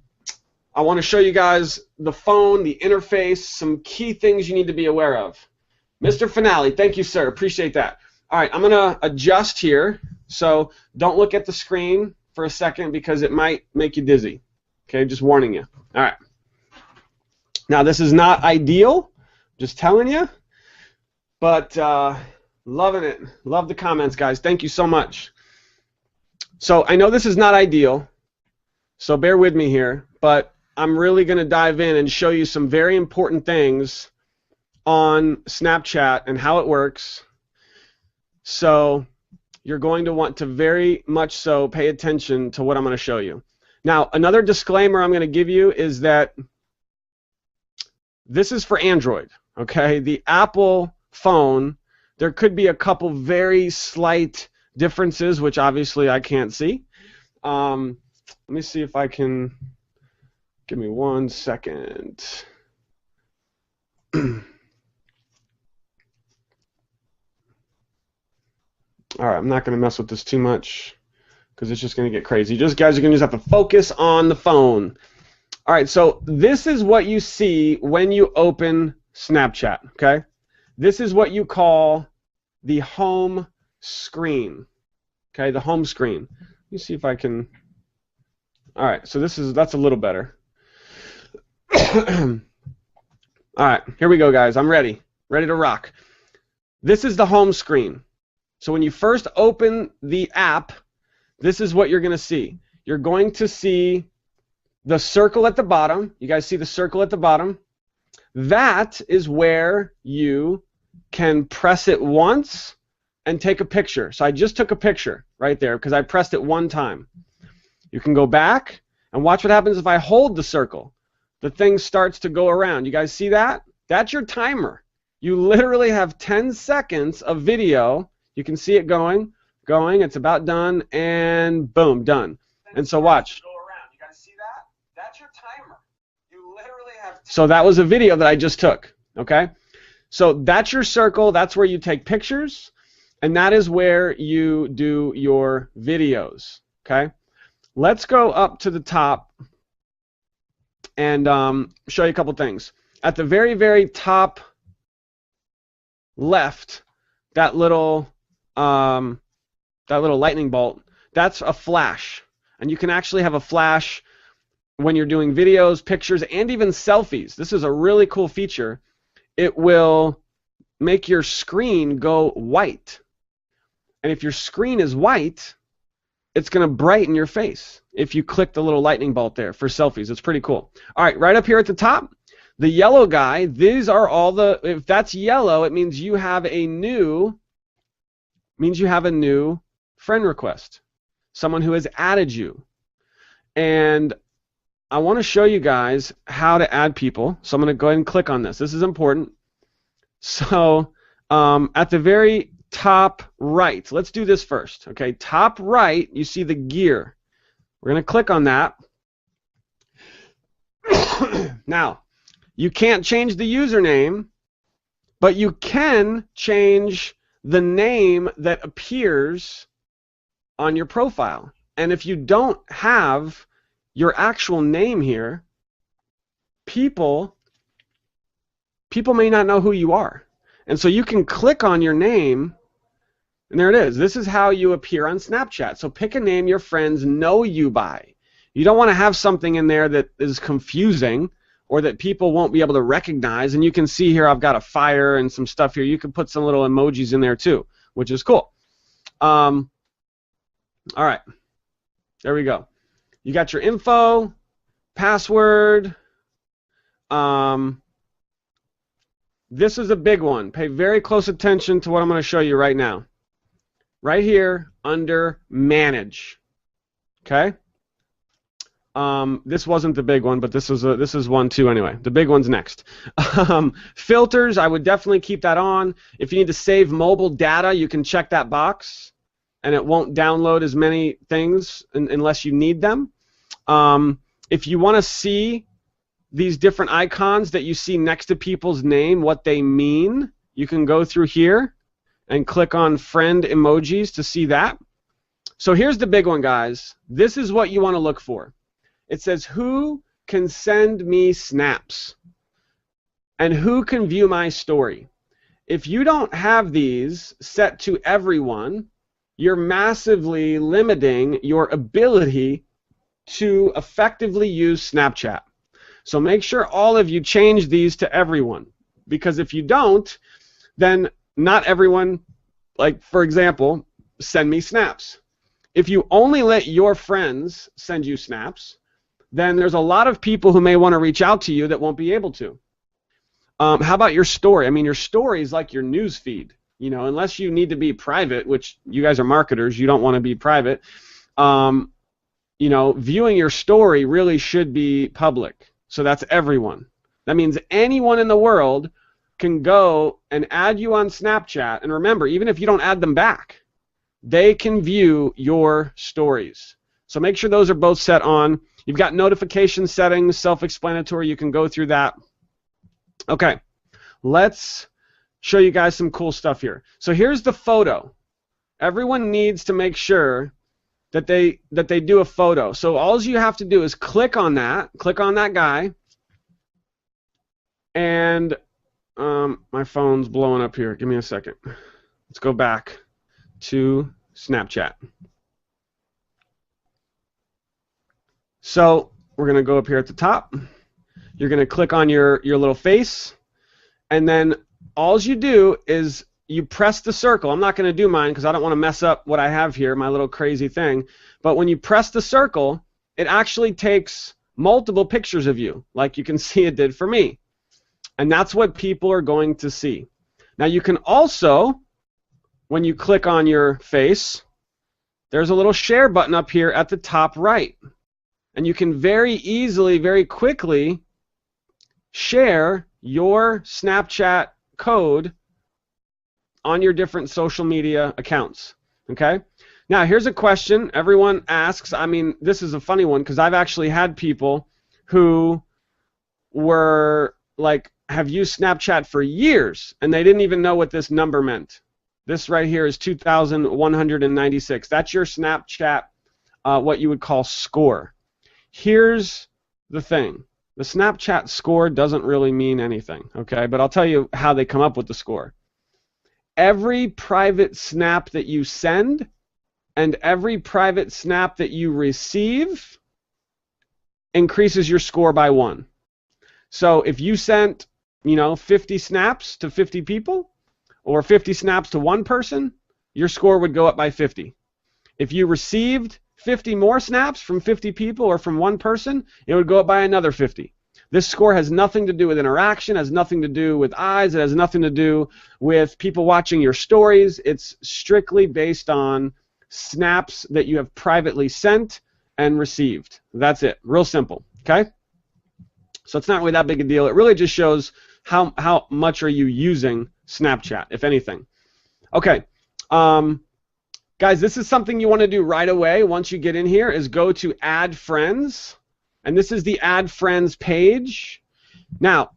I want to show you guys the phone, the interface, some key things you need to be aware of. Mr. Finale, thank you, sir. Appreciate that. All right, I'm going to adjust here, so don't look at the screen for a second because it might make you dizzy. Okay, just warning you. All right. Now, this is not ideal, just telling you, but loving it. Love the comments, guys. Thank you so much. So I know this is not ideal, so bear with me here, but I'm really going to dive in and show you some very important things on Snapchat and how it works. So you're going to want to very much so pay attention to what I'm going to show you. Now, another disclaimer I'm going to give you is that this is for Android, okay? The Apple phone, there could be a couple very slight differences, which obviously I can't see. Let me see if I can, give me 1 second. All right, I'm not going to mess with this too much because it's just going to get crazy. Guys are going to just have to focus on the phone. All right, so this is what you see when you open Snapchat, okay? This is what you call the home screen, okay? The home screen. Let me see if I can. All right, so that's a little better. All right, here we go, guys. I'm ready to rock. This is the home screen. So when you first open the app, this is what you're going to see. You're going to see the circle at the bottom. You guys see the circle at the bottom? That is where you can press it once and take a picture. So I just took a picture right there because I pressed it one time. You can go back and watch what happens if I hold the circle. The thing starts to go around. You guys see that? That's your timer. You literally have 10 seconds of video. You can see it going. It's about done, and boom, done. And so watch. You guys see that? That's your timer. You literally have. So that was a video that I just took. Okay. So that's your circle. That's where you take pictures, and that is where you do your videos. Okay. Let's go up to the top and show you a couple things. At the very, very top left, that little lightning bolt, that's a flash. And you can actually have a flash when you're doing videos, pictures, and even selfies. This is a really cool feature. It will make your screen go white. And if your screen is white, it's going to brighten your face if you click the little lightning bolt there for selfies. It's pretty cool. All right, right up here at the top, the yellow guy, these are all the, if that's yellow, it means you have a new friend request, someone who has added you. And I want to show you guys how to add people. So I'm going to go ahead and click on this. This is important. So at the very top right, let's do this first. Okay, top right, you see the gear. We're going to click on that. Now, you can't change the username, but you can change the name that appears on your profile. And if you don't have your actual name here, people may not know who you are. And so you can click on your name, and there it is. This is how you appear on Snapchat. So pick a name your friends know you by. You don't want to have something in there that is confusing or that people won't be able to recognize. And you can see here I've got a fire and some stuff here. You can put some little emojis in there too, which is cool. All right. There we go. You got your info, password. This is a big one. Pay very close attention to what I'm going to show you right now. Right here under Manage. Okay? This wasn't the big one, but this is one too anyway. The big one's next. Filters, I would definitely keep that on. If you need to save mobile data, you can check that box, and it won't download as many things unless you need them. If you want to see these different icons that you see next to people's name, what they mean, you can go through here and click on friend emojis to see that. So here's the big one, guys. This is what you want to look for. It says, who can send me snaps? And who can view my story? If you don't have these set to everyone, you're massively limiting your ability to effectively use Snapchat. So make sure all of you change these to everyone, because if you don't, then not everyone, like for example, send me snaps. If you only let your friends send you snaps, then there's a lot of people who may want to reach out to you that won't be able to. How about your story? I mean, your story is like your news feed. You know, unless you need to be private, which you guys are marketers, you don't want to be private. You know, viewing your story really should be public. So that's everyone. That means anyone in the world can go and add you on Snapchat. And remember, even if you don't add them back, they can view your stories. So make sure those are both set on. You've got notification settings, self-explanatory. You can go through that. Okay, let's show you guys some cool stuff here. So here's the photo. Everyone needs to make sure that they do a photo. So all you have to do is click on that guy, and my phone's blowing up here. Give me a second. Let's go back to Snapchat. So we're going to go up here at the top. You're going to click on your little face, and then all you do is you press the circle. I'm not going to do mine because I don't want to mess up what I have here, my little crazy thing. But when you press the circle, it actually takes multiple pictures of you, like you can see it did for me. And that's what people are going to see. Now you can also, when you click on your face, there's a little share button up here at the top right. And you can very easily, very quickly share your Snapchat code on your different social media accounts. Okay? Now, here's a question everyone asks. I mean, this is a funny one because I've actually had people who were like, have used Snapchat for years, and they didn't even know what this number meant. This right here is 2,196. That's your Snapchat, what you would call score. Here's the thing. The Snapchat score doesn't really mean anything, okay? But I'll tell you how they come up with the score. Every private snap that you send and every private snap that you receive increases your score by 1. So if you sent, 50 snaps to 50 people or 50 snaps to one person, your score would go up by 50. If you received 50 more snaps from 50 people or from one person, it would go up by another 50. This score has nothing to do with interaction, has nothing to do with eyes, it has nothing to do with people watching your stories. It's strictly based on snaps that you have privately sent and received. That's it. Real simple. Okay? So it's not really that big a deal. It really just shows how much are you using Snapchat, if anything. Okay. Guys, this is something you want to do right away once you get in here, is go to Add Friends. And this is the Add Friends page. Now,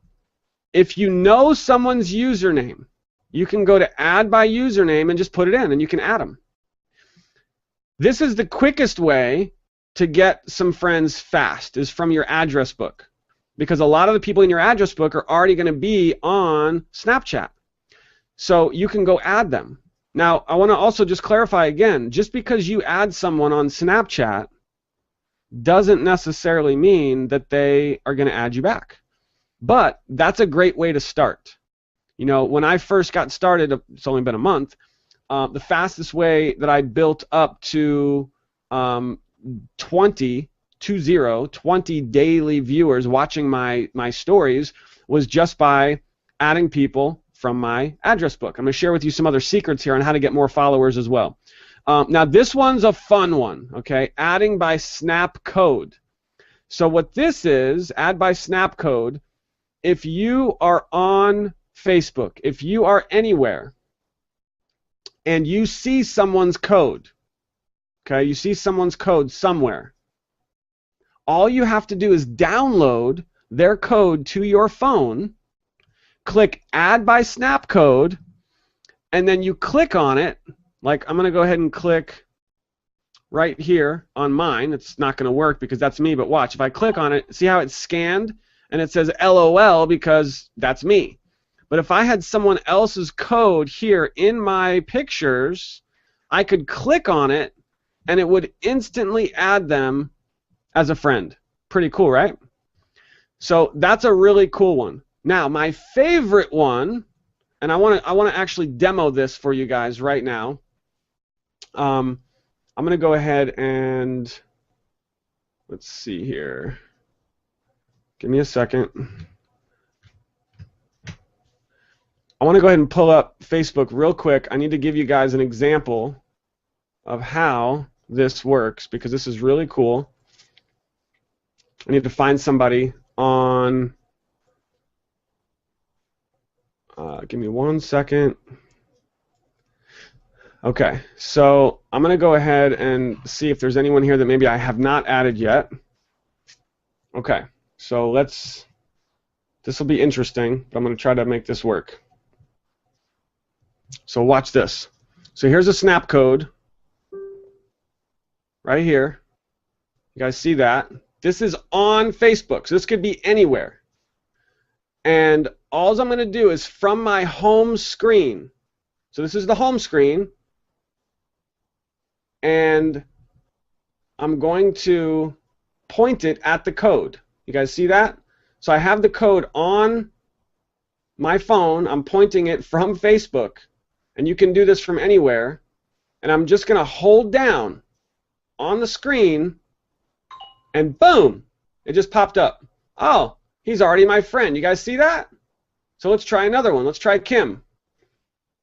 if you know someone's username, you can go to Add by Username and just put it in, and you can add them. This is the quickest way to get some friends fast, is from your address book. Because a lot of the people in your address book are already going to be on Snapchat. So you can go add them. Now, I want to also just clarify again, just because you add someone on Snapchat doesn't necessarily mean that they are going to add you back. But that's a great way to start. When I first got started, it's only been a month, the fastest way that I built up to 20 daily viewers watching my stories was just by adding people from my address book. I'm going to share with you some other secrets here on how to get more followers as well. Now this one's a fun one, okay? Adding by snap code. So what this is, add by snap code, if you are on Facebook, if you are anywhere, and you see someone's code, okay, you see someone's code somewhere, all you have to do is download their code to your phone, click Add by Snap Code, and then you click on it. Like, I'm going to go ahead and click right here on mine. It's not going to work because that's me, but watch. If I click on it, see how it's scanned? And it says LOL because that's me. But if I had someone else's code here in my pictures, I could click on it and it would instantly add them as a friend. Pretty cool, right? So that's a really cool one. Now, my favorite one, and I want to actually demo this for you guys right now. I'm going to go ahead and let's see here. Give me a second. I want to go ahead and pull up Facebook real quick. I need to give you guys an example of how this works because this is really cool. I need to find somebody on, give me 1 second. Okay, so I'm going to go ahead and see if there's anyone here that maybe I have not added yet. Okay, so this will be interesting, but I'm going to try to make this work. So watch this. So here's a snap code right here. You guys see that? This is on Facebook, so this could be anywhere. And all I'm going to do is from my home screen. So this is the home screen. And I'm going to point it at the code. You guys see that? So I have the code on my phone. I'm pointing it from Facebook. And you can do this from anywhere. And I'm just going to hold down on the screen, and boom, it just popped up. Oh, he's already my friend. You guys see that? So let's try another one. Let's try Kim.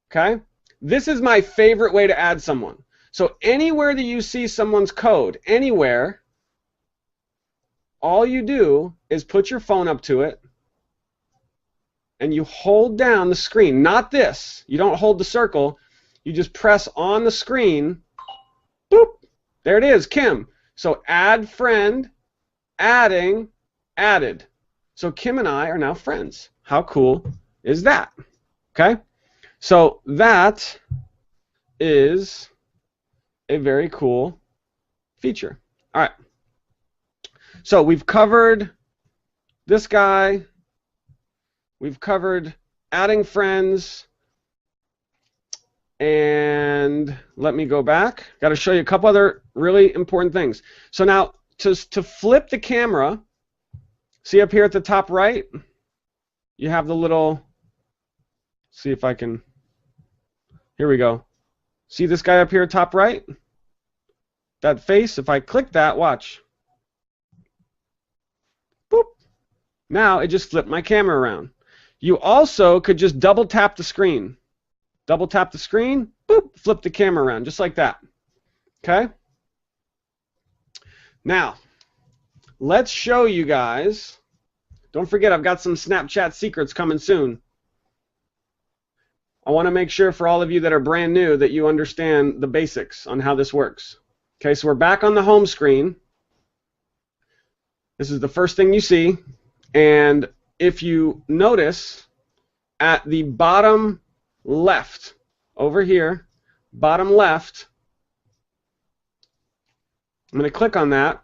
Okay? This is my favorite way to add someone. So anywhere that you see someone's code, anywhere, all you do is put your phone up to it, and you hold down the screen. Not this. You don't hold the circle. You just press on the screen. Boop. There it is, Kim. So add friend, adding, added. So Kim and I are now friends. How cool is that? Okay? So that is a very cool feature. All right. So we've covered this guy. We've covered adding friends. And let me go back. Got to show you a couple other really important things. So now to flip the camera, see up here at the top right, you have the little, see if I can, here we go. See this guy up here top right? That face, if I click that, watch. Boop. Now it just flipped my camera around. You also could just double tap the screen. Double tap the screen, boop, flip the camera around, just like that. Okay? Now, let's show you guys. Don't forget, I've got some Snapchat secrets coming soon. I want to make sure for all of you that are brand new that you understand the basics on how this works. Okay, so we're back on the home screen. This is the first thing you see. And if you notice, at the bottom left, over here, bottom left, I'm going to click on that,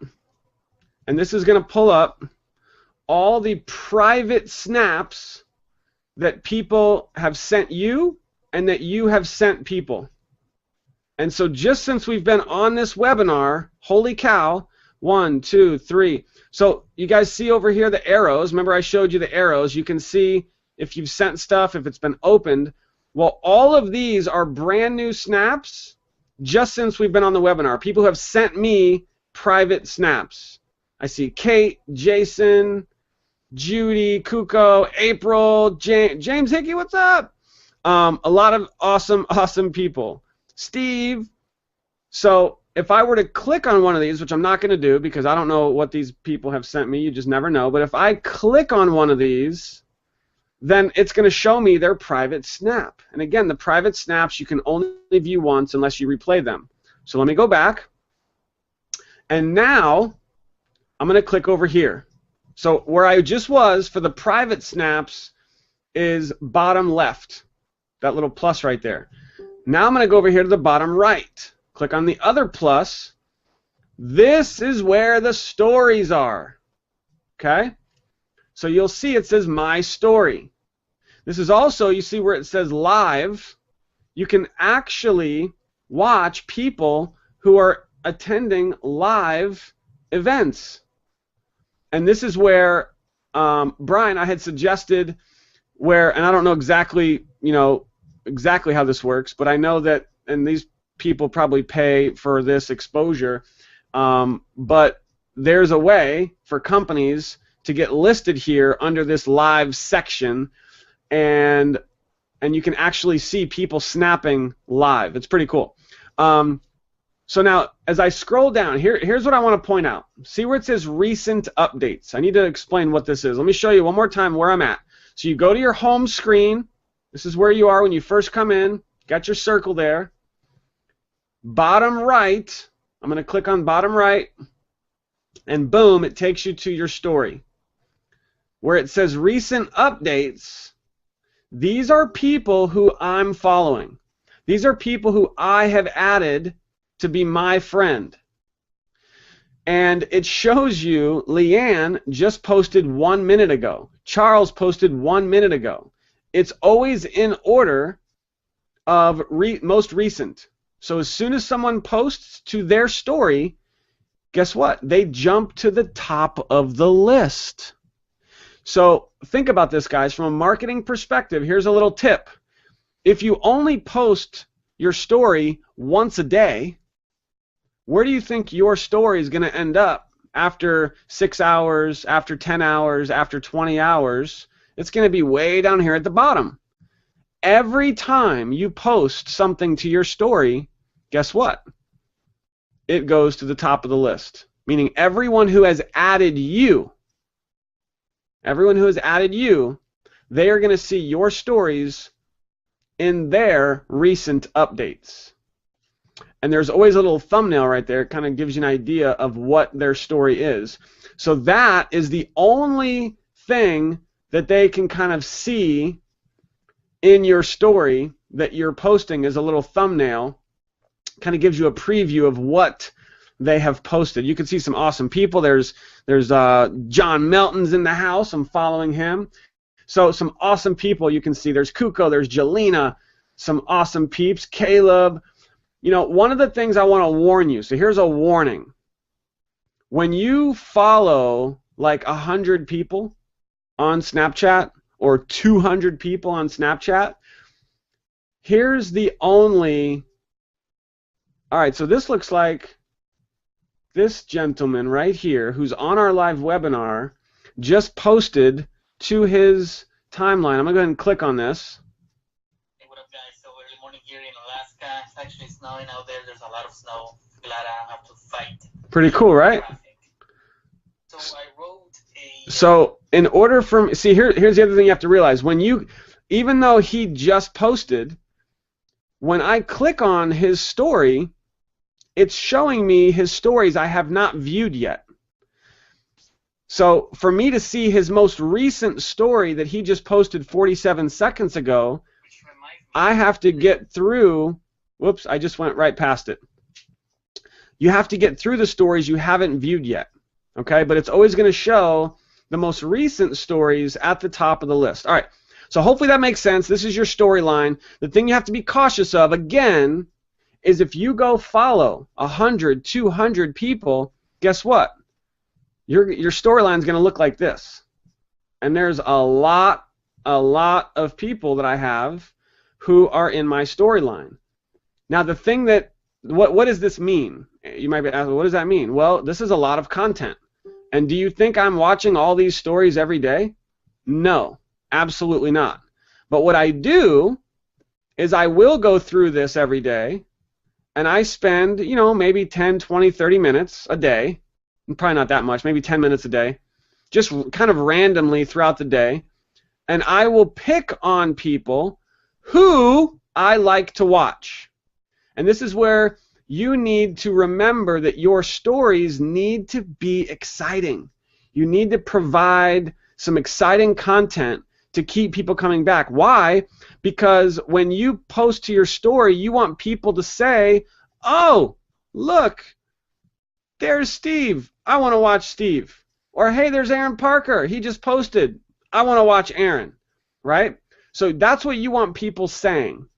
and this is going to pull up all the private snaps that people have sent you and that you have sent people. And so just since we've been on this webinar, holy cow, 1, 2, 3. So you guys see over here the arrows. Remember I showed you the arrows. You can see if you've sent stuff, if it's been opened. Well, all of these are brand new snaps just since we've been on the webinar. People have sent me private snaps. I see Kate, Jason, Judy, Kuko, April, James Hickey, what's up? A lot of awesome people. Steve. So if I were to click on one of these, which I'm not going to do because I don't know what these people have sent me, you just never know, but if I click on one of these, then it's going to show me their private snap. And again, the private snaps you can only view once unless you replay them. So let me go back. And now I'm going to click over here. So where I just was for the private snaps is bottom left, that little plus right there. Now I'm going to go over here to the bottom right. Click on the other plus, This is where the stories are. Okay? So you'll see it says My Story. This is also, you see where it says Live. You can actually watch people who are attending live events. And this is where, Brian, I had suggested where, and I don't know exactly, exactly how this works, but I know that, and these people probably pay for this exposure, but there's a way for companies to get listed here under this live section, and you can actually see people snapping live. It's pretty cool. So now, as I scroll down, here's what I want to point out. See where it says Recent Updates. I need to explain what this is. Let me show you one more time where I'm at. So you go to your home screen. This is where you are when you first come in. Got your circle there. Bottom right, I'm going to click on bottom right, and boom, it takes you to your story. Where it says Recent Updates, these are people who I'm following. These are people who I have added to be my friend. And it shows you Leanne just posted 1 minute ago. Charles posted 1 minute ago. It's always in order of most recent. So as soon as someone posts to their story, guess what? They jump to the top of the list. So think about this, guys. From a marketing perspective, here's a little tip. If you only post your story once a day, where do you think your story is going to end up after 6 hours, after 10 hours, after 20 hours? It's going to be way down here at the bottom. Every time you post something to your story, guess what? It goes to the top of the list. Meaning everyone who has added you, they are going to see your stories in their recent updates. And there's always a little thumbnail right there. It kind of gives you an idea of what their story is. So that is the only thing that they can kind of see in your story that you're posting is a little thumbnail. Kind of gives you a preview of what they have posted. You can see some awesome people. There's John Melton's in the house. I'm following him. So some awesome people you can see. There's Kuko. There's Jelena. Some awesome peeps. Caleb. One of the things I want to warn you, so here's a warning. When you follow like 100 people on Snapchat or 200 people on Snapchat, here's the only... All right, so this looks like this gentleman right here who's on our live webinar just posted to his timeline. I'm going to go ahead and click on this. Here in Alaska, it's actually snowing out there. There's a lot of snow. Glad I don't have to fight. Pretty cool, right? So I wrote a... So in order for... See, here's the other thing you have to realize. Even though he just posted, when I click on his story, it's showing me his stories I have not viewed yet. So for me to see his most recent story that he just posted 47 seconds ago, I have to get through, whoops, I just went right past it. You have to get through the stories you haven't viewed yet, okay? But it's always going to show the most recent stories at the top of the list. All right, so hopefully that makes sense. This is your storyline. The thing you have to be cautious of, again, is if you go follow 100, 200 people, guess what? Your storyline is going to look like this. And there's a lot of people that I have who are in my storyline. Now the thing that, what does this mean? You might be asking, what does that mean? Well, this is a lot of content. And do you think I'm watching all these stories every day? No, absolutely not. But what I do is I will go through this every day, and I spend, maybe 10, 20, 30 minutes a day, probably not that much, maybe 10 minutes a day, just kind of randomly throughout the day, and I will pick on people who I like to watch. And this is where you need to remember that your stories need to be exciting. You need to provide some exciting content to keep people coming back. Why? Because when you post to your story, you want people to say, oh, look, there's Steve. I want to watch Steve. Or, hey, there's Aaron Parker. He just posted. I want to watch Aaron, right? So that's what you want people saying,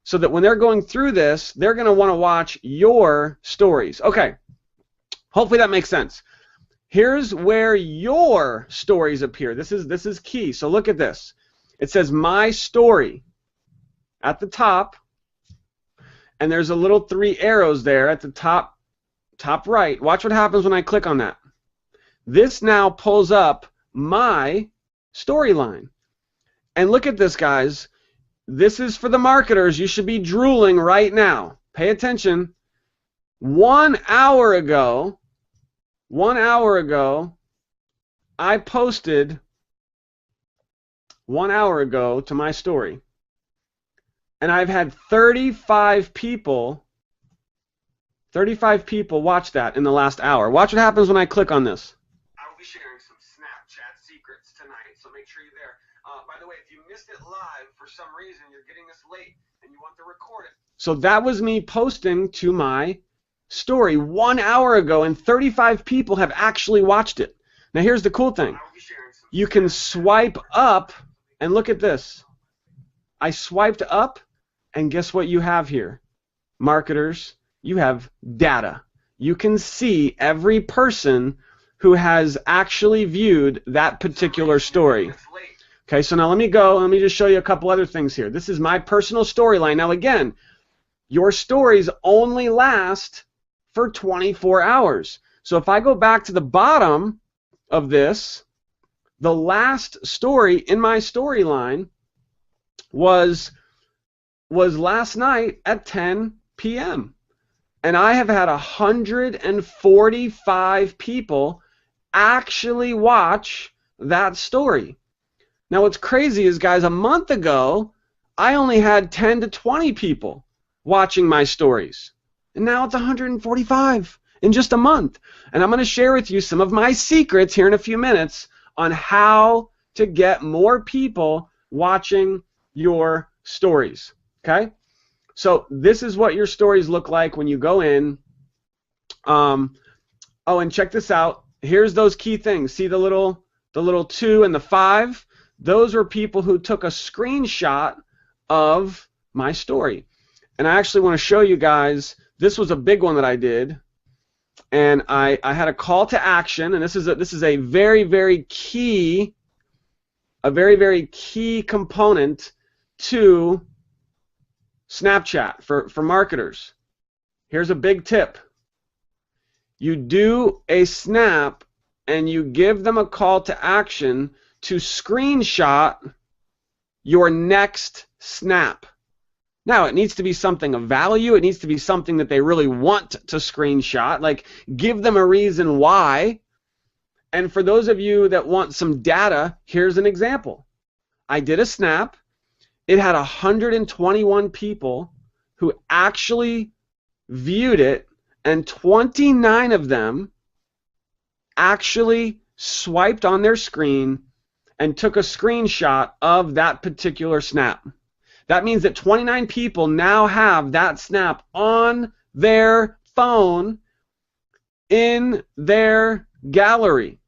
so that when they're going through this, they're going to want to watch your stories. Okay, hopefully that makes sense. Here's where your stories appear. This is key. So look at this. It says My Story at the top, and there's a little 3 arrows there at the top right. Watch what happens when I click on that. This now pulls up my storyline. And look at this, guys. This is for the marketers. You should be drooling right now. Pay attention. 1 hour ago, I posted 1 hour ago to my story. And I've had 35 people watch that in the last hour. Watch what happens when I click on this. I will be sharing some Snapchat secrets tonight, so make sure you're there. By the way, if you missed it live for some reason, you're getting this late and you want to record it. So that was me posting to my story 1 hour ago, and 35 people have actually watched it. Now here's the cool thing. You can swipe up, and look at this. I swiped up, and guess what you have here? Marketers, you have data. You can see every person who has actually viewed that particular story. Okay, so now let me just show you a couple other things here. This is my personal storyline. Now again, your stories only last for 24 hours. So if I go back to the bottom of this, the last story in my storyline was last night at 10 p.m. And I have had 145 people actually watch that story. Now what's crazy is, guys, a month ago, I only had 10 to 20 people watching my stories. And now it's 145 in just a month. And I'm going to share with you some of my secrets here in a few minutes on how to get more people watching your stories. Okay? So this is what your stories look like when you go in. Oh, and check this out. Here's those key things. See the little 2 and the 5? Those are people who took a screenshot of my story. And I actually want to show you guys, this was a big one that I did. And I had a call to action, and this is a very, very key component to Snapchat for marketers. Here's a big tip. You do a snap and you give them a call to action to screenshot your next snap. Now, it needs to be something of value. It needs to be something that they really want to screenshot. Like, give them a reason why. And for those of you that want some data, here's an example. I did a snap. It had 121 people who actually viewed it, and 29 of them actually swiped on their screen and took a screenshot of that particular snap. That means that 29 people now have that snap on their phone in their gallery.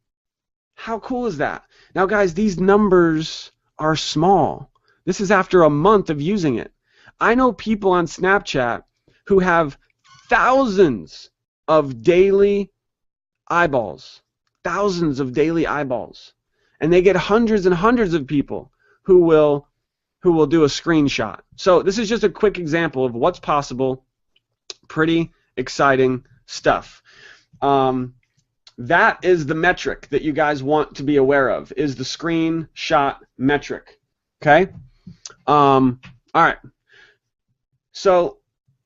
How cool is that? Now, guys, these numbers are small. This is after a month of using it. I know people on Snapchat who have thousands of daily eyeballs. Thousands of daily eyeballs. And they get hundreds and hundreds of people who will do a screenshot. So this is just a quick example of what's possible. Pretty exciting stuff. That is the metric that you guys want to be aware of, is the screenshot metric. Okay? All right. So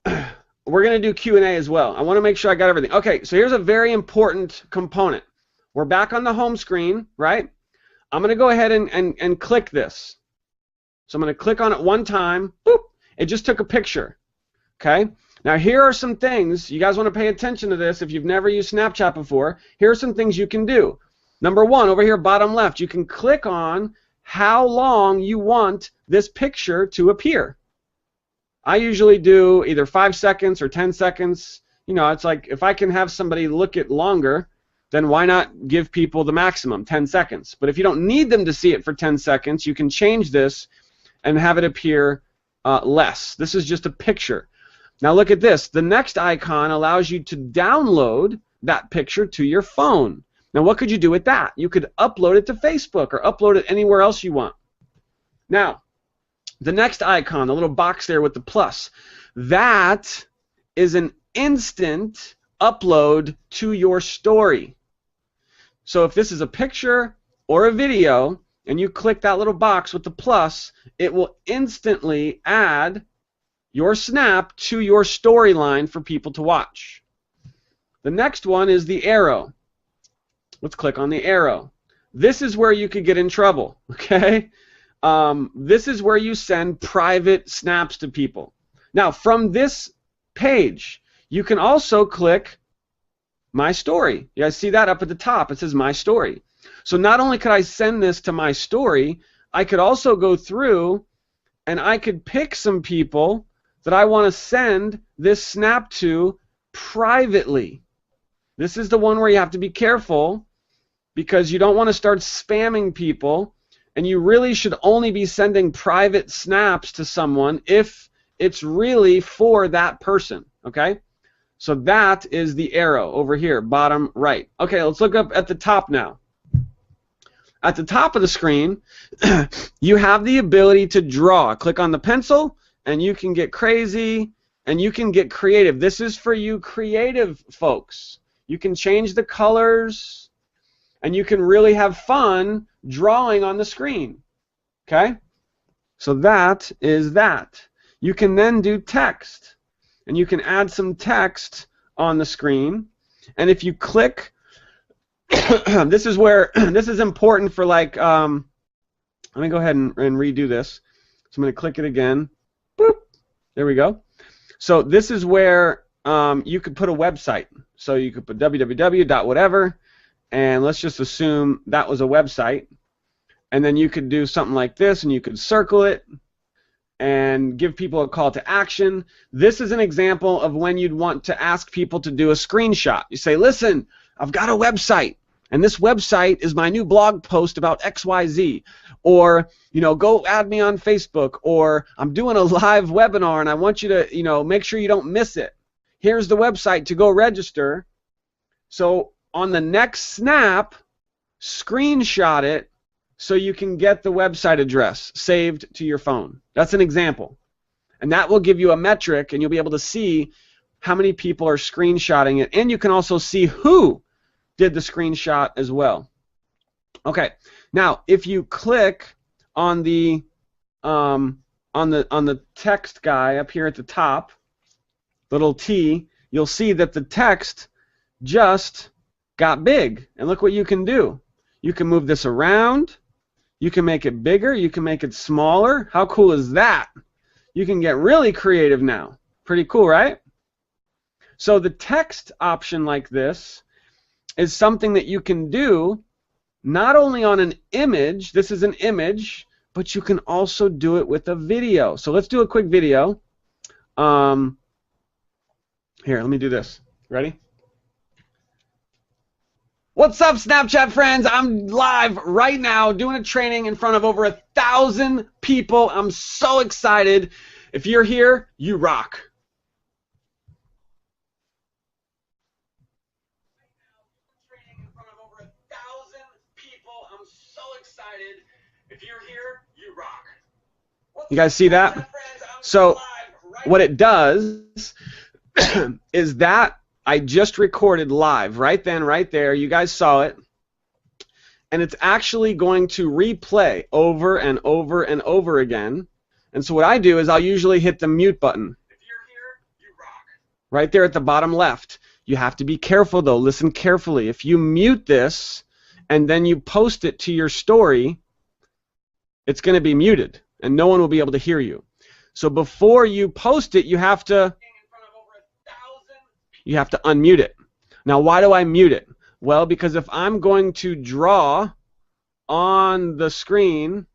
we're going to do Q&A as well. I want to make sure I got everything. Okay, so here's a very important component. We're back on the home screen, right? I'm going to go ahead and click this. So I'm going to click on it one time. Boop. It just took a picture. Okay? Now here are some things. You guys want to pay attention to this if you've never used Snapchat before. Here are some things you can do. Number one, over here bottom left, you can click on how long you want this picture to appear. I usually do either 5 seconds or 10 seconds. You know, it's like if I can have somebody look at longer, then why not give people the maximum, 10 seconds? But if you don't need them to see it for 10 seconds, you can change this and have it appear less. This is just a picture. Now look at this. The next icon allows you to download that picture to your phone. Now what could you do with that? You could upload it to Facebook or upload it anywhere else you want. Now, the next icon, the little box there with the plus, that is an instant upload to your story. So if this is a picture or a video and you click that little box with the plus, it will instantly add your snap to your storyline for people to watch. The next one is the arrow. Let's click on the arrow. This is where you could get in trouble, okay? This is where you send private snaps to people. Now, from this page, you can also click My Story. You guys see that up at the top? It says My Story. So not only could I send this to My Story, I could also go through and I could pick some people that I want to send this snap to privately. This is the one where you have to be careful because you don't want to start spamming people, and you really should only be sending private snaps to someone if it's really for that person, okay? So that is the arrow over here, bottom right. Okay, let's look up at the top now. At the top of the screen, you have the ability to draw. Click on the pencil, and you can get crazy, and you can get creative. This is for you creative folks. You can change the colors, and you can really have fun drawing on the screen. Okay? So that is that. You can then do text, and you can add some text on the screen. And if you click, this is where this is important for like. Let me go ahead and redo this. So I'm going to click it again. Boop. There we go. So this is where you could put a website. So you could put www.whatever, and let's just assume that was a website. And then you could do something like this, and you could circle it and give people a call to action. This is an example of when you'd want to ask people to do a screenshot. You say, listen, I've got a website, and this website is my new blog post about XYZ. Or, you know, go add me on Facebook, or I'm doing a live webinar and I want you to, you know, make sure you don't miss it. Here's the website to go register. So on the next snap, screenshot it so you can get the website address saved to your phone. That's an example. And that will give you a metric, and you'll be able to see how many people are screenshotting it, and you can also see who did the screenshot as well. Okay. Now, if you click on the text guy up here at the top, little T, you'll see that the text just got big. And look what you can do. You can move this around. You can make it bigger. You can make it smaller. How cool is that? You can get really creative now. Pretty cool, right? So the text option like this is something that you can do not only on an image, this is an image, but you can also do it with a video. So let's do a quick video. Here, let me do this. Ready? What's up, Snapchat friends? I'm live right now doing a training in front of over 1,000 people. I'm so excited. If you're here, you rock. If you're here, you rock. You guys see that? So what it does is that I just recorded live right then, right there. You guys saw it. And it's actually going to replay over and over and over again. And so what I do is I'll usually hit the mute button. If you're here, you rock. Right there at the bottom left. You have to be careful though. Listen carefully. If you mute this and then you post it to your story, it's going to be muted, and no one will be able to hear you. So before you post it, you have to unmute it. Now, why do I mute it? Well, because if I'm going to draw on the screen,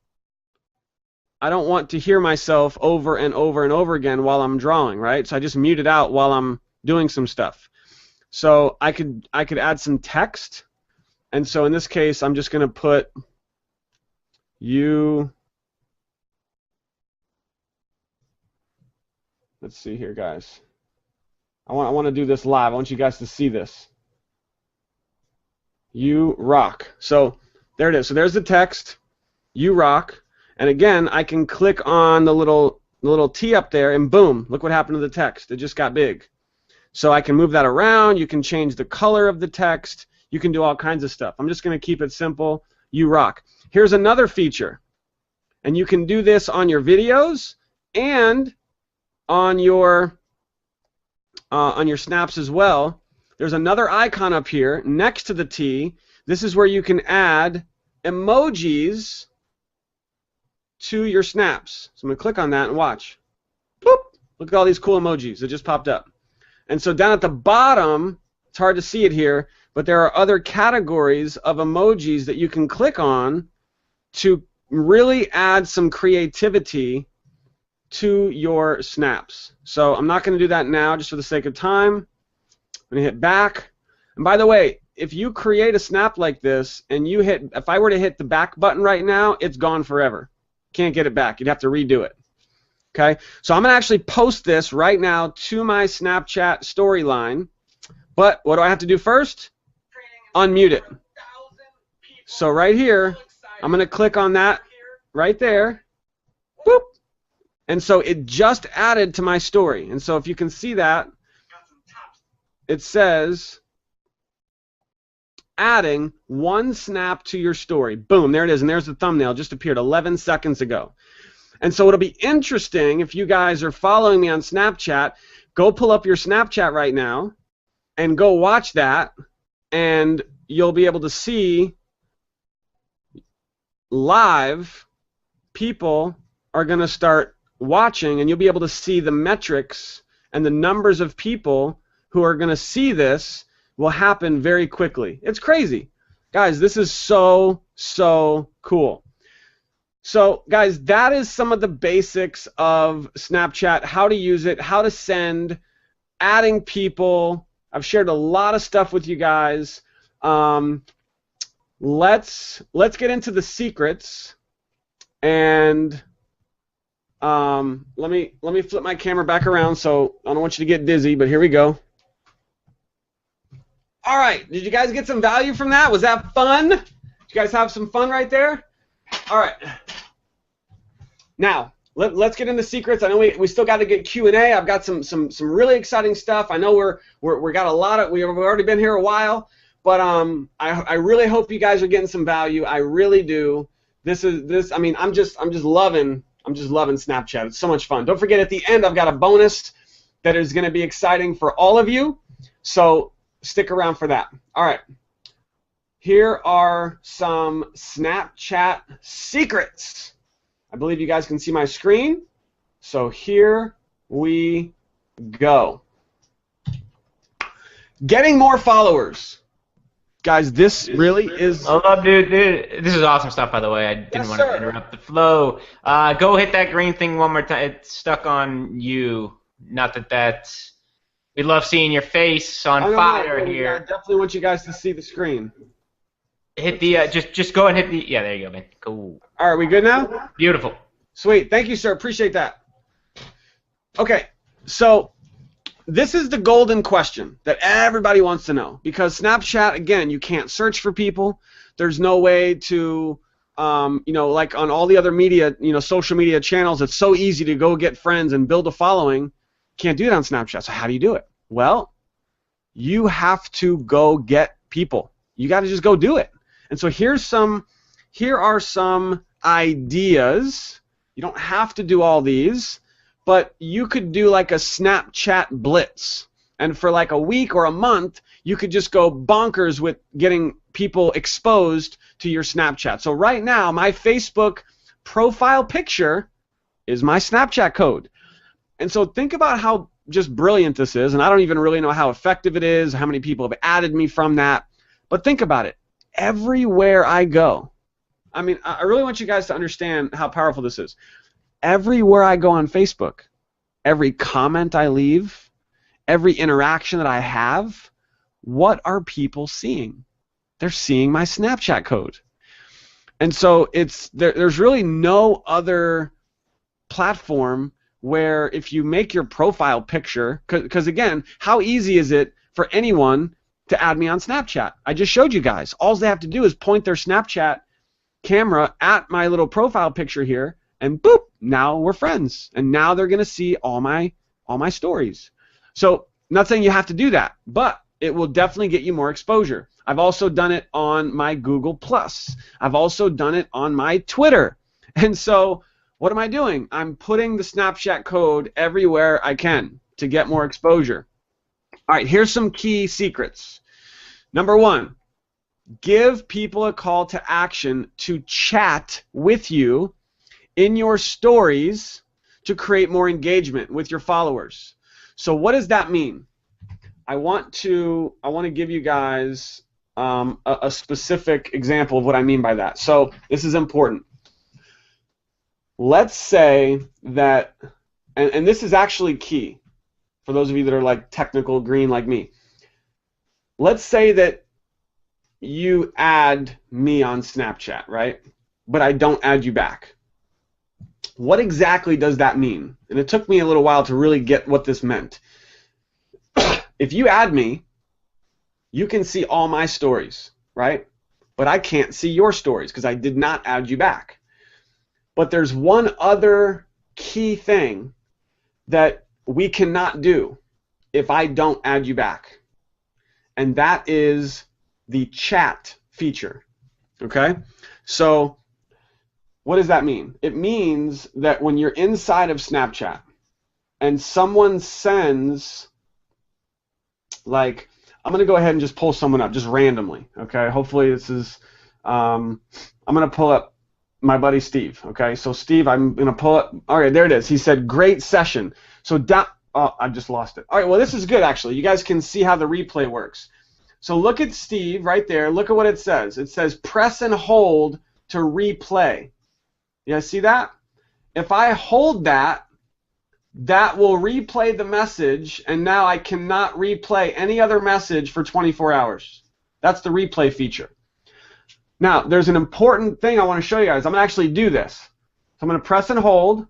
I don't want to hear myself over and over and over again while I'm drawing, right? So I just mute it out while I'm doing some stuff. So I could add some text, and so in this case I'm just going to put you. Let's see here, guys. I want to do this live. I want you guys to see this. You rock. So there it is. So there's the text. You rock. And again, I can click on the little T up there, and boom, look what happened to the text. It just got big. So I can move that around. You can change the color of the text. You can do all kinds of stuff. I'm just going to keep it simple. You rock. Here's another feature. And you can do this on your videos and on your snaps as well. There's another icon up here next to the T. This is where you can add emojis to your snaps. So I'm going to click on that and watch. Boop! Look at all these cool emojis that just popped up. And so down at the bottom, it's hard to see it here, but there are other categories of emojis that you can click on to really add some creativity to your snaps. So I'm not going to do that now just for the sake of time. I'm going to hit back. And by the way, if you create a snap like this and you hit, if I were to hit the back button right now, it's gone forever. Can't get it back. You'd have to redo it. Okay? So I'm going to actually post this right now to my Snapchat storyline. But what do I have to do first? Unmute it. So right here, I'm going to click on that right there. Boop. And so it just added to my story. And so if you can see that, it says adding one snap to your story. Boom, there it is. And there's the thumbnail. Just appeared 11 seconds ago. And so it'll be interesting if you guys are following me on Snapchat, go pull up your Snapchat right now and go watch that, and you'll be able to see live people are going to start watching, and you'll be able to see the metrics and the numbers of people who are going to see this will happen very quickly. It's crazy. Guys, this is so, so cool. So, guys, that is some of the basics of Snapchat, how to use it, how to send, adding people. I've shared a lot of stuff with you guys. Let's get into the secrets, and let me flip my camera back around, so I don't want you to get dizzy, but here we go. All right, did you guys get some value from that? Was that fun? Did you guys have some fun right there? All right. Now, let's get into secrets. I know we still got to get Q&A. I've got some really exciting stuff. I know we got a lot of, we've already been here a while, but I really hope you guys are getting some value. I really do. I mean, I'm just loving Snapchat. It's so much fun. Don't forget, at the end I've got a bonus that is going to be exciting for all of you. So stick around for that. All right. Here are some Snapchat secrets. I believe you guys can see my screen. So here we go. Getting more followers. Guys, this really is... Oh, dude, this is awesome stuff, by the way. I didn't want to interrupt the flow. Go hit that green thing one more time. It's stuck on you. Not that that's... We love seeing your face on fire here. I definitely want you guys to see the screen. Hit the... just go and hit the... Yeah, there you go, man. Cool. All right, we good now? Beautiful. Sweet. Thank you, sir. Appreciate that. Okay, so... this is the golden question that everybody wants to know, because Snapchat, again, you can't search for people. There's no way to, like on all the other media, social media channels, it's so easy to go get friends and build a following. Can't do it on Snapchat. So how do you do it? Well, you have to go get people. You got to just go do it. And so here are some ideas. You don't have to do all these. But you could do like a Snapchat blitz, and for like a week or a month, you could just go bonkers with getting people exposed to your Snapchat. So right now, my Facebook profile picture is my Snapchat code. And so think about how just brilliant this is, and I don't even really know how effective it is, how many people have added me from that, but think about it. Everywhere I go, I mean, I really want you guys to understand how powerful this is. Everywhere I go on Facebook, every comment I leave, every interaction that I have, what are people seeing? They're seeing my Snapchat code. And so there's really no other platform where if you make your profile picture, because again, how easy is it for anyone to add me on Snapchat? I just showed you guys. All they have to do is point their Snapchat camera at my little profile picture here, and boop, now we're friends. And now they're going to see all my stories. So not saying you have to do that, but it will definitely get you more exposure. I've also done it on my Google+. I've also done it on my Twitter. And so what am I doing? I'm putting the Snapchat code everywhere I can to get more exposure. All right, here's some key secrets. Number one, give people a call to action to chat with you in your stories to create more engagement with your followers. So what does that mean? I want to give you guys a specific example of what I mean by that. So this is important. Let's say that, and this is actually key for those of you that are like technical green like me. Let's say that you add me on Snapchat, right? But I don't add you back. What exactly does that mean? And it took me a little while to really get what this meant. If you add me, you can see all my stories, right? But I can't see your stories because I did not add you back. But there's one other key thing that we cannot do if I don't add you back. And that is the chat feature. Okay? So what does that mean? It means that when you're inside of Snapchat and someone sends, like, I'm going to go ahead and just pull someone up just randomly. Okay? Hopefully this is, I'm going to pull up my buddy Steve. Okay? So Steve, I'm going to pull up. All right, there it is. He said, great session. So oh, I just lost it. All right, well, this is good, actually. You guys can see how the replay works. So look at Steve right there. Look at what it says. It says press and hold to replay. You guys see that? If I hold that, that will replay the message, and now I cannot replay any other message for 24 hours. That's the replay feature. Now, there's an important thing I want to show you guys. I'm going to actually do this. So I'm going to press and hold.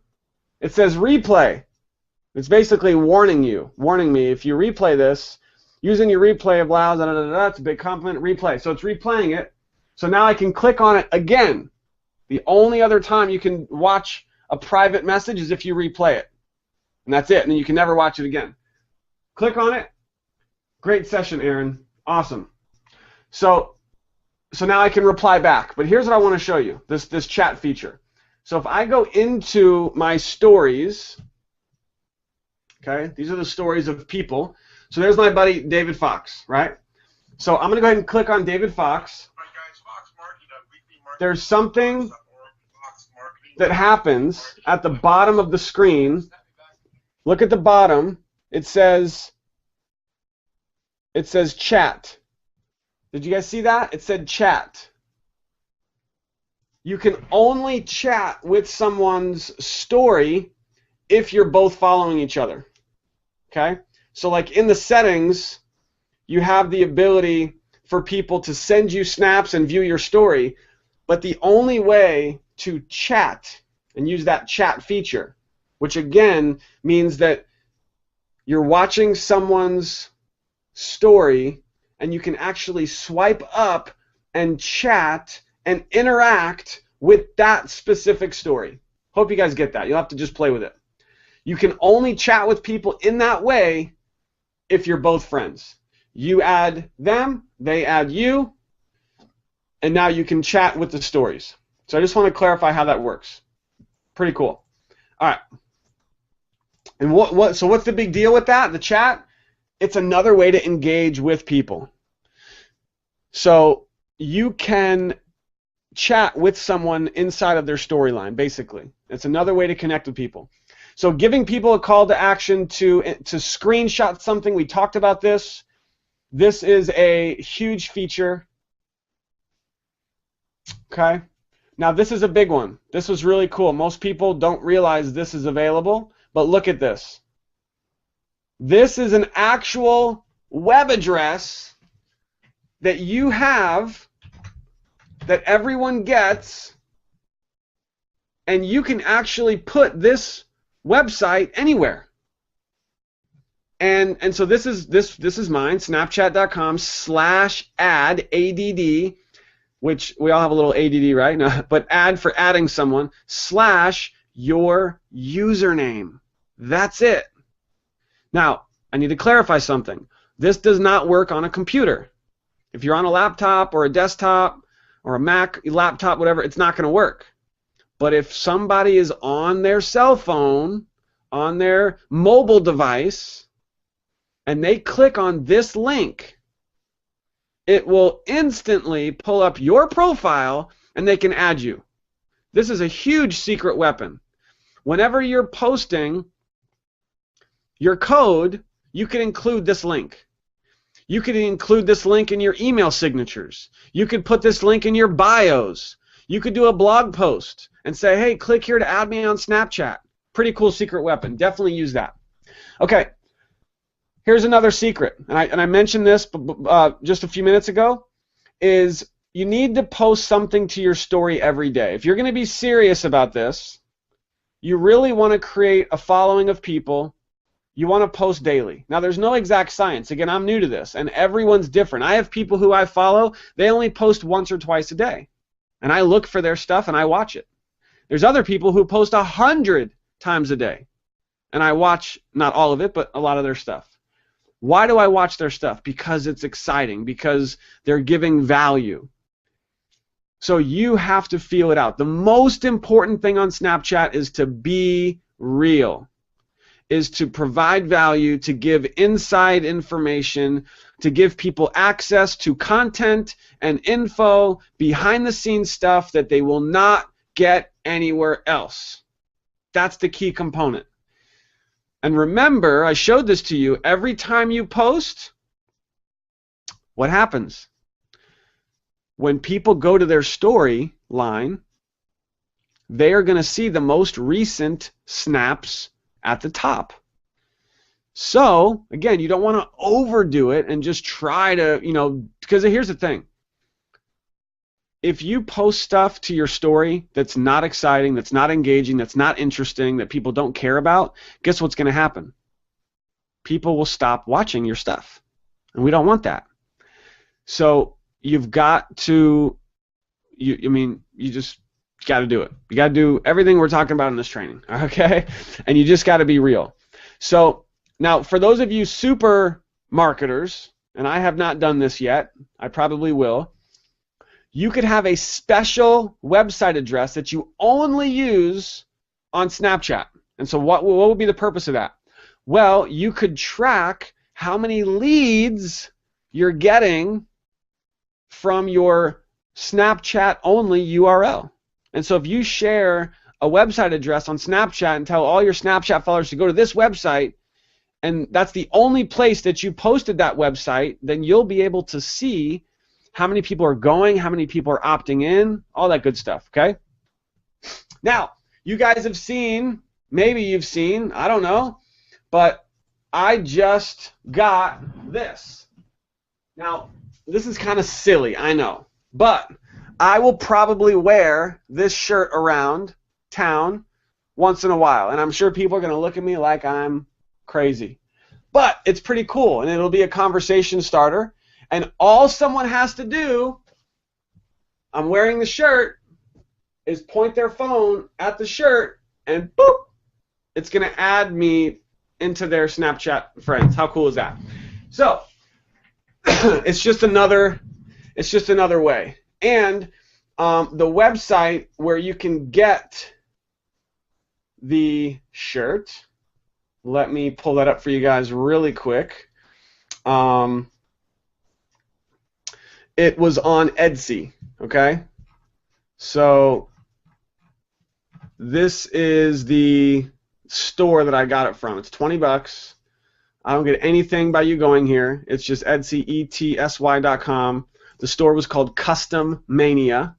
It says replay. It's basically warning me if you replay this, using your replay of loud, it's a big compliment, replay. So it's replaying it. So now I can click on it again. The only other time you can watch a private message is if you replay it. And that's it. And then you can never watch it again. Click on it. Great session, Aaron. Awesome. So now I can reply back. But here's what I want to show you, this chat feature. So if I go into my stories, okay, these are the stories of people. So there's my buddy David Fox, right? So I'm going to go ahead and click on David Fox. There's something that happens at the bottom of the screen. Look at the bottom. It says chat. Did you guys see that? It said chat. You can only chat with someone's story if you're both following each other. Okay? So like in the settings, you have the ability for people to send you snaps and view your story, but the only way to chat and use that chat feature, which again means that you're watching someone's story and you can actually swipe up and chat and interact with that specific story. Hope you guys get that. You'll have to just play with it. You can only chat with people in that way if you're both friends. You add them, they add you, and now you can chat with the stories. So I just want to clarify how that works. Pretty cool. All right. And so what's the big deal with that? The chat? It's another way to engage with people. So you can chat with someone inside of their storyline, basically. It's another way to connect with people. So giving people a call to action to screenshot something, we talked about this. This is a huge feature. Okay. Now this is a big one. This was really cool. Most people don't realize this is available, but look at this. This is an actual web address that you have that everyone gets, and you can actually put this website anywhere. And so this is mine, snapchat.com/add, ADD, which we all have a little ADD, right? No, but add for adding someone, / your username. That's it. Now, I need to clarify something. This does not work on a computer. If you're on a laptop or a desktop or a Mac laptop, whatever, it's not going to work. But if somebody is on their cell phone, on their mobile device, and they click on this link, it will instantly pull up your profile and they can add you. This is a huge secret weapon. Whenever you're posting your code, you can include this link. You could include this link in your email signatures. You could put this link in your bios. You could do a blog post and say, hey, click here to add me on Snapchat. Pretty cool secret weapon. Definitely use that. Okay. Here's another secret, and I mentioned this just a few minutes ago, is you need to post something to your story every day. If you're going to be serious about this, you really want to create a following of people. You want to post daily. Now, there's no exact science. Again, I'm new to this, and everyone's different. I have people who I follow, they only post once or twice a day, and I look for their stuff and I watch it. There's other people who post 100 times a day, and I watch not all of it, but a lot of their stuff. Why do I watch their stuff? Because it's exciting, because they're giving value. So you have to feel it out. The most important thing on Snapchat is to be real, is to provide value, to give inside information, to give people access to content and info, behind the scenes stuff that they will not get anywhere else. That's the key component. And remember, I showed this to you, every time you post, what happens? When people go to their story line, they are going to see the most recent snaps at the top. So, again, you don't want to overdo it and just try to, because here's the thing. If you post stuff to your story that's not exciting, that's not engaging, that's not interesting, that people don't care about, guess what's going to happen? People will stop watching your stuff. And we don't want that. So you've got to, you just got to do it. You got to do everything we're talking about in this training, okay? And you just got to be real. So now, for those of you super marketers, and I have not done this yet, I probably will, you could have a special website address that you only use on Snapchat. And so what would be the purpose of that? Well, you could track how many leads you're getting from your Snapchat only URL. And so if you share a website address on Snapchat and tell all your Snapchat followers to go to this website, and that's the only place that you posted that website, then you'll be able to see how many people are going, how many people are opting in, all that good stuff, okay? Now, you guys have seen, maybe you've seen, I don't know, but I just got this. Now, this is kind of silly, I know, but I will probably wear this shirt around town once in a while, and I'm sure people are going to look at me like I'm crazy. But it's pretty cool, and it'll be a conversation starter. And all someone has to do, I'm wearing the shirt, is point their phone at the shirt, and boop, it's going to add me into their Snapchat friends. How cool is that? So it's just another way. And the website where you can get the shirt, let me pull that up for you guys really quick. It was on Etsy, okay? So this is the store that I got it from. It's $20. I don't get anything by you going here. It's just Etsy, ETSY.com. The store was called Custom Mania.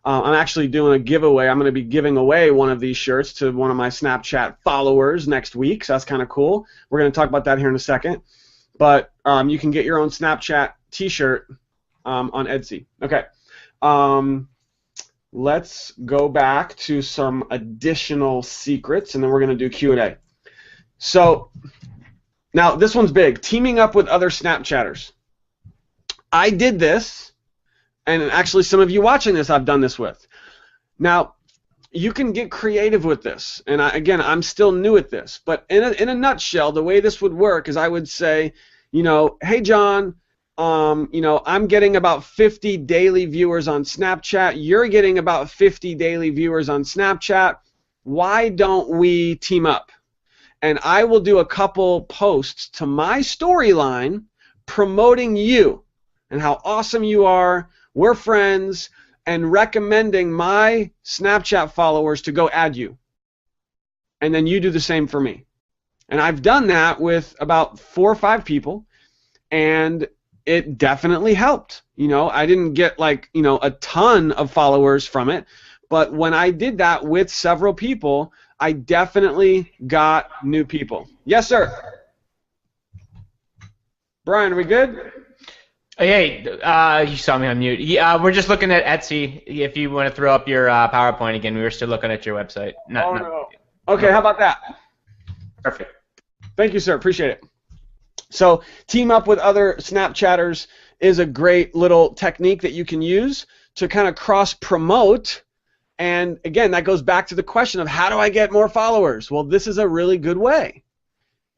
I'm actually doing a giveaway. I'm going to be giving away one of these shirts to one of my Snapchat followers next week, so that's kind of cool. We're going to talk about that here in a second. But you can get your own Snapchat t-shirt on Etsy. Okay. Let's go back to some additional secrets, and then we're going to do Q&A. So now this one's big. Teaming up with other Snapchatters. I did this, and actually some of you watching this I've done this with. Now, you can get creative with this, and again, I'm still new at this, but in a nutshell, the way this would work is I would say, hey John, I'm getting about 50 daily viewers on Snapchat. You're getting about 50 daily viewers on Snapchat. Why don't we team up? And I will do a couple posts to my storyline promoting you and how awesome you are. We're friends, and recommending my Snapchat followers to go add you. And then you do the same for me. And I've done that with about 4 or 5 people, and it definitely helped. I didn't get a ton of followers from it, but when I did that with several people, I definitely got new people. Yes, sir. Brian, are we good? Hey, you saw me on mute. Yeah, we're just looking at Etsy. If you want to throw up your PowerPoint again, we were still looking at your website. No. Okay, how about that? Perfect. Thank you, sir. Appreciate it. So team up with other Snapchatters is a great little technique that you can use to kind of cross-promote. And again, that goes back to the question of how do I get more followers? Well, this is a really good way.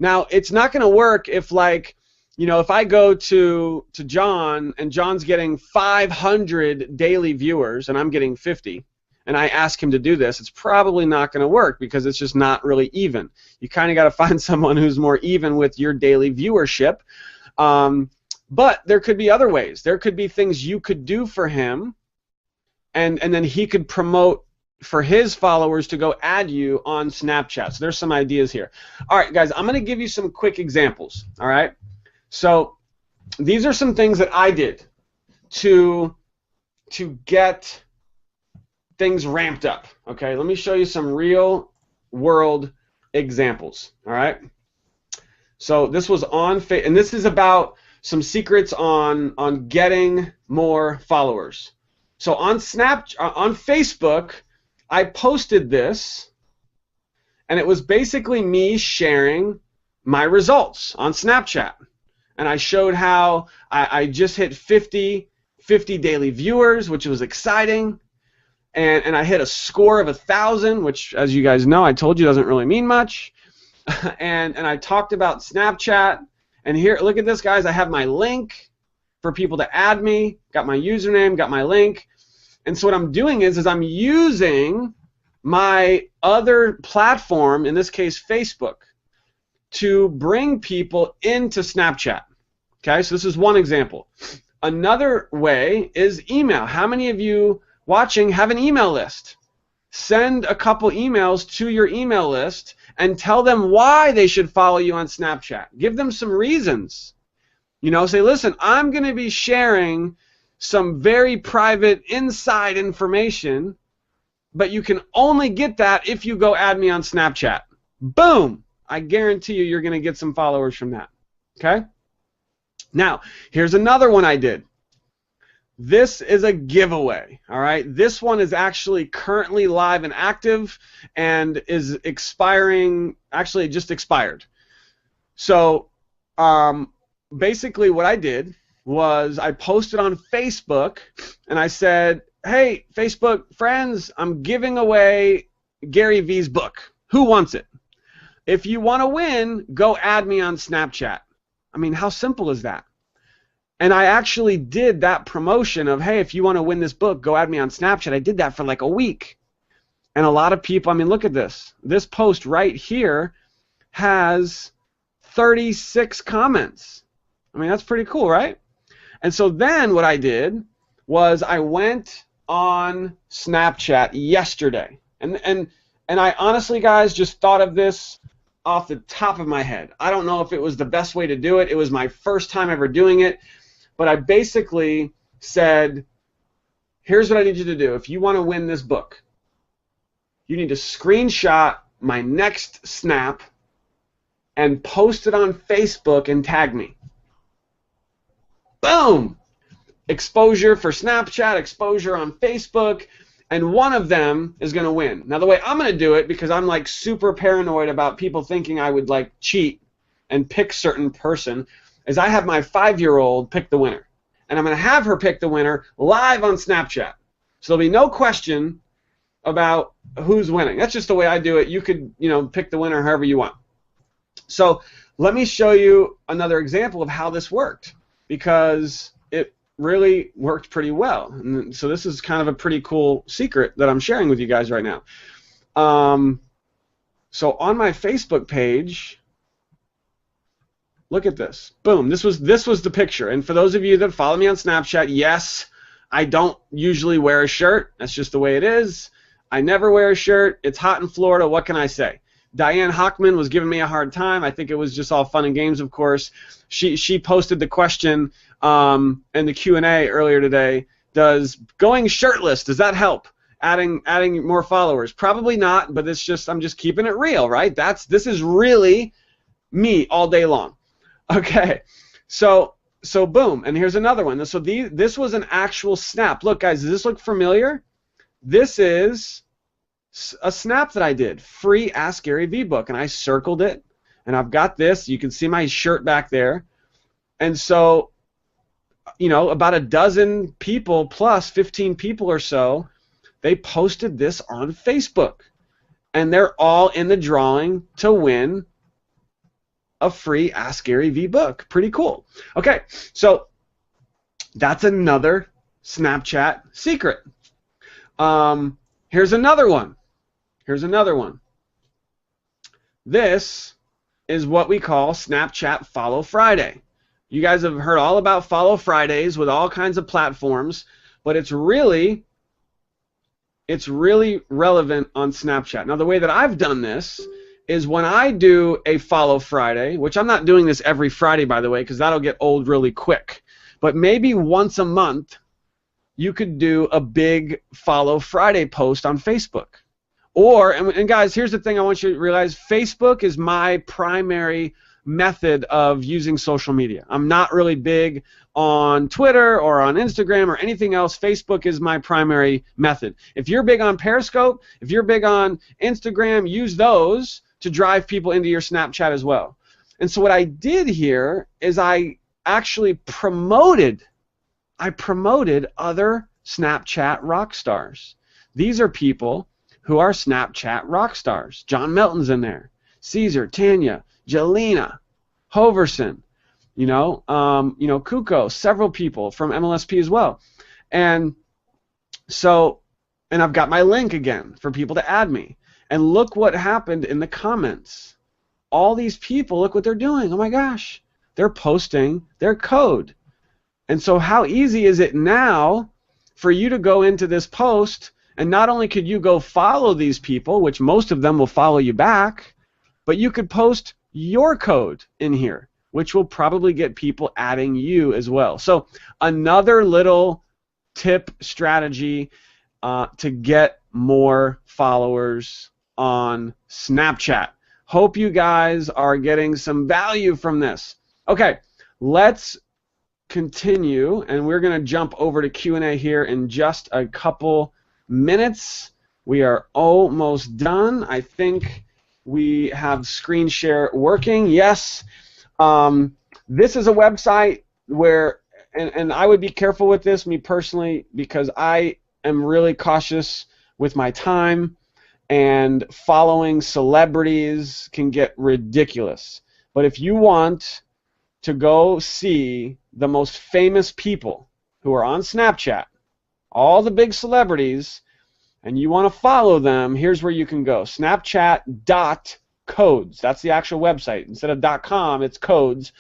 Now, it's not going to work if if I go to John and John's getting 500 daily viewers and I'm getting 50, and I ask him to do this, it's probably not going to work because it's just not really even. You kind of got to find someone who's more even with your daily viewership. But there could be other ways. There could be things you could do for him, and then he could promote for his followers to go add you on Snapchat. So there's some ideas here. All right, guys, I'm going to give you some quick examples. All right? So these are some things that I did to get things ramped up. Okay, let me show you some real world examples. All right. So this was on and this is about some secrets on getting more followers. So on Facebook, I posted this, and it was basically me sharing my results on Snapchat. And I showed how I just hit 50 daily viewers, which was exciting. And I hit a score of 1,000, which, as you guys know, I told you doesn't really mean much. and I talked about Snapchat. And here, look at this, guys. I have my link for people to add me. Got my username, got my link. And so what I'm doing is I'm using my other platform, in this case Facebook, to bring people into Snapchat. Okay, so this is one example. Another way is email. How many of you watching have an email list? Send a couple emails to your email list and tell them why they should follow you on Snapchat. Give them some reasons. Say, listen, I'm going to be sharing some very private inside information, but you can only get that if you go add me on Snapchat. Boom! I guarantee you're going to get some followers from that. Okay? Now, here's another one I did. This is a giveaway, all right? This one is actually currently live and active and is expiring. Actually, it just expired. So basically what I did was I posted on Facebook, and I said, hey, Facebook friends, I'm giving away Gary Vee's book. Who wants it? If you want to win, go add me on Snapchat. I mean, how simple is that? And I actually did that promotion of, hey, if you want to win this book, go add me on Snapchat. I did that for like a week. And a lot of people, I mean, look at this. This post right here has 36 comments. I mean, that's pretty cool, right? And so then what I did was I went on Snapchat yesterday. And I honestly, guys, just thought of this off the top of my head. I don't know if it was the best way to do it. It was my first time ever doing it. But I basically said, here's what I need you to do. If you want to win this book, you need to screenshot my next snap and post it on Facebook and tag me. Boom! Exposure for Snapchat, exposure on Facebook, and one of them is going to win. Now, the way I'm going to do it, because I'm like super paranoid about people thinking I would like cheat and pick certain person, is I have my 5-year-old pick the winner. And I'm going to have her pick the winner live on Snapchat. So there'll be no question about who's winning. That's just the way I do it. You could, pick the winner however you want. So let me show you another example of how this worked, because it really worked pretty well. And so this is kind of a pretty cool secret that I'm sharing with you guys right now. So on my Facebook page, look at this. Boom. This was the picture. And for those of you that follow me on Snapchat, yes, I don't usually wear a shirt. That's just the way it is. I never wear a shirt. It's hot in Florida. What can I say? Diane Hockman was giving me a hard time. I think it was just all fun and games, of course. She posted the question in the Q&A earlier today. Does going shirtless, does that help? Adding more followers? Probably not, but it's just, I'm just keeping it real, right? This is really me all day long. Okay, so boom, and here's another one. So this was an actual snap. Look, guys, does this look familiar? This is a snap that I did, free Ask Gary Vee book, and I circled it, and I've got this. You can see my shirt back there, and so, about a dozen people plus 15 people or so, they posted this on Facebook, and they're all in the drawing to win a free Ask Gary Vee book. Pretty cool. Okay, so that's another Snapchat secret. Here's another one. This is what we call Snapchat Follow Friday. You guys have heard all about Follow Fridays with all kinds of platforms, but it's really relevant on Snapchat. Now, the way that I've done this is when I do a Follow Friday, which I'm not doing this every Friday, by the way, because that'll get old really quick, but maybe once a month you could do a big Follow Friday post on Facebook. And guys, here's the thing I want you to realize. Facebook is my primary method of using social media. I'm not really big on Twitter or on Instagram or anything else. Facebook is my primary method. If you're big on Periscope, if you're big on Instagram, use those to drive people into your Snapchat as well. And so what I did here is I actually promoted other Snapchat rock stars. These are people who are Snapchat rock stars. John Melton's in there. Caesar, Tanya, Jelena, Hoverson, Kuko, several people from MLSP as well. And I've got my link again for people to add me. And look what happened in the comments. All these people, look what they're doing. Oh my gosh. They're posting their code. And so how easy is it now for you to go into this post, and not only could you go follow these people, which most of them will follow you back, but you could post your code in here, which will probably get people adding you as well. So another little tip strategy to get more followers on Snapchat. Hope you guys are getting some value from this. Okay, let's continue, and we're going to jump over to Q&A here in just a couple minutes. We are almost done. I think we have screen share working. Yes. This is a website where, and I would be careful with this, me personally, because I am really cautious with my time, and following celebrities can get ridiculous. But if you want to go see the most famous people who are on Snapchat, all the big celebrities, and you want to follow them, here's where you can go. Snapchat.codes. That's the actual website. Instead of .com, it's codes.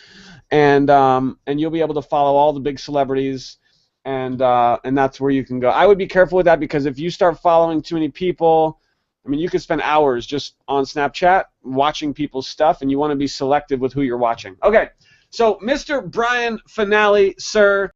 And you'll be able to follow all the big celebrities, and that's where you can go. I would be careful with that, because if you start following too many people, I mean, you could spend hours just on Snapchat watching people's stuff, and you want to be selective with who you're watching. Okay, so Mr. Brian Fanale, sir,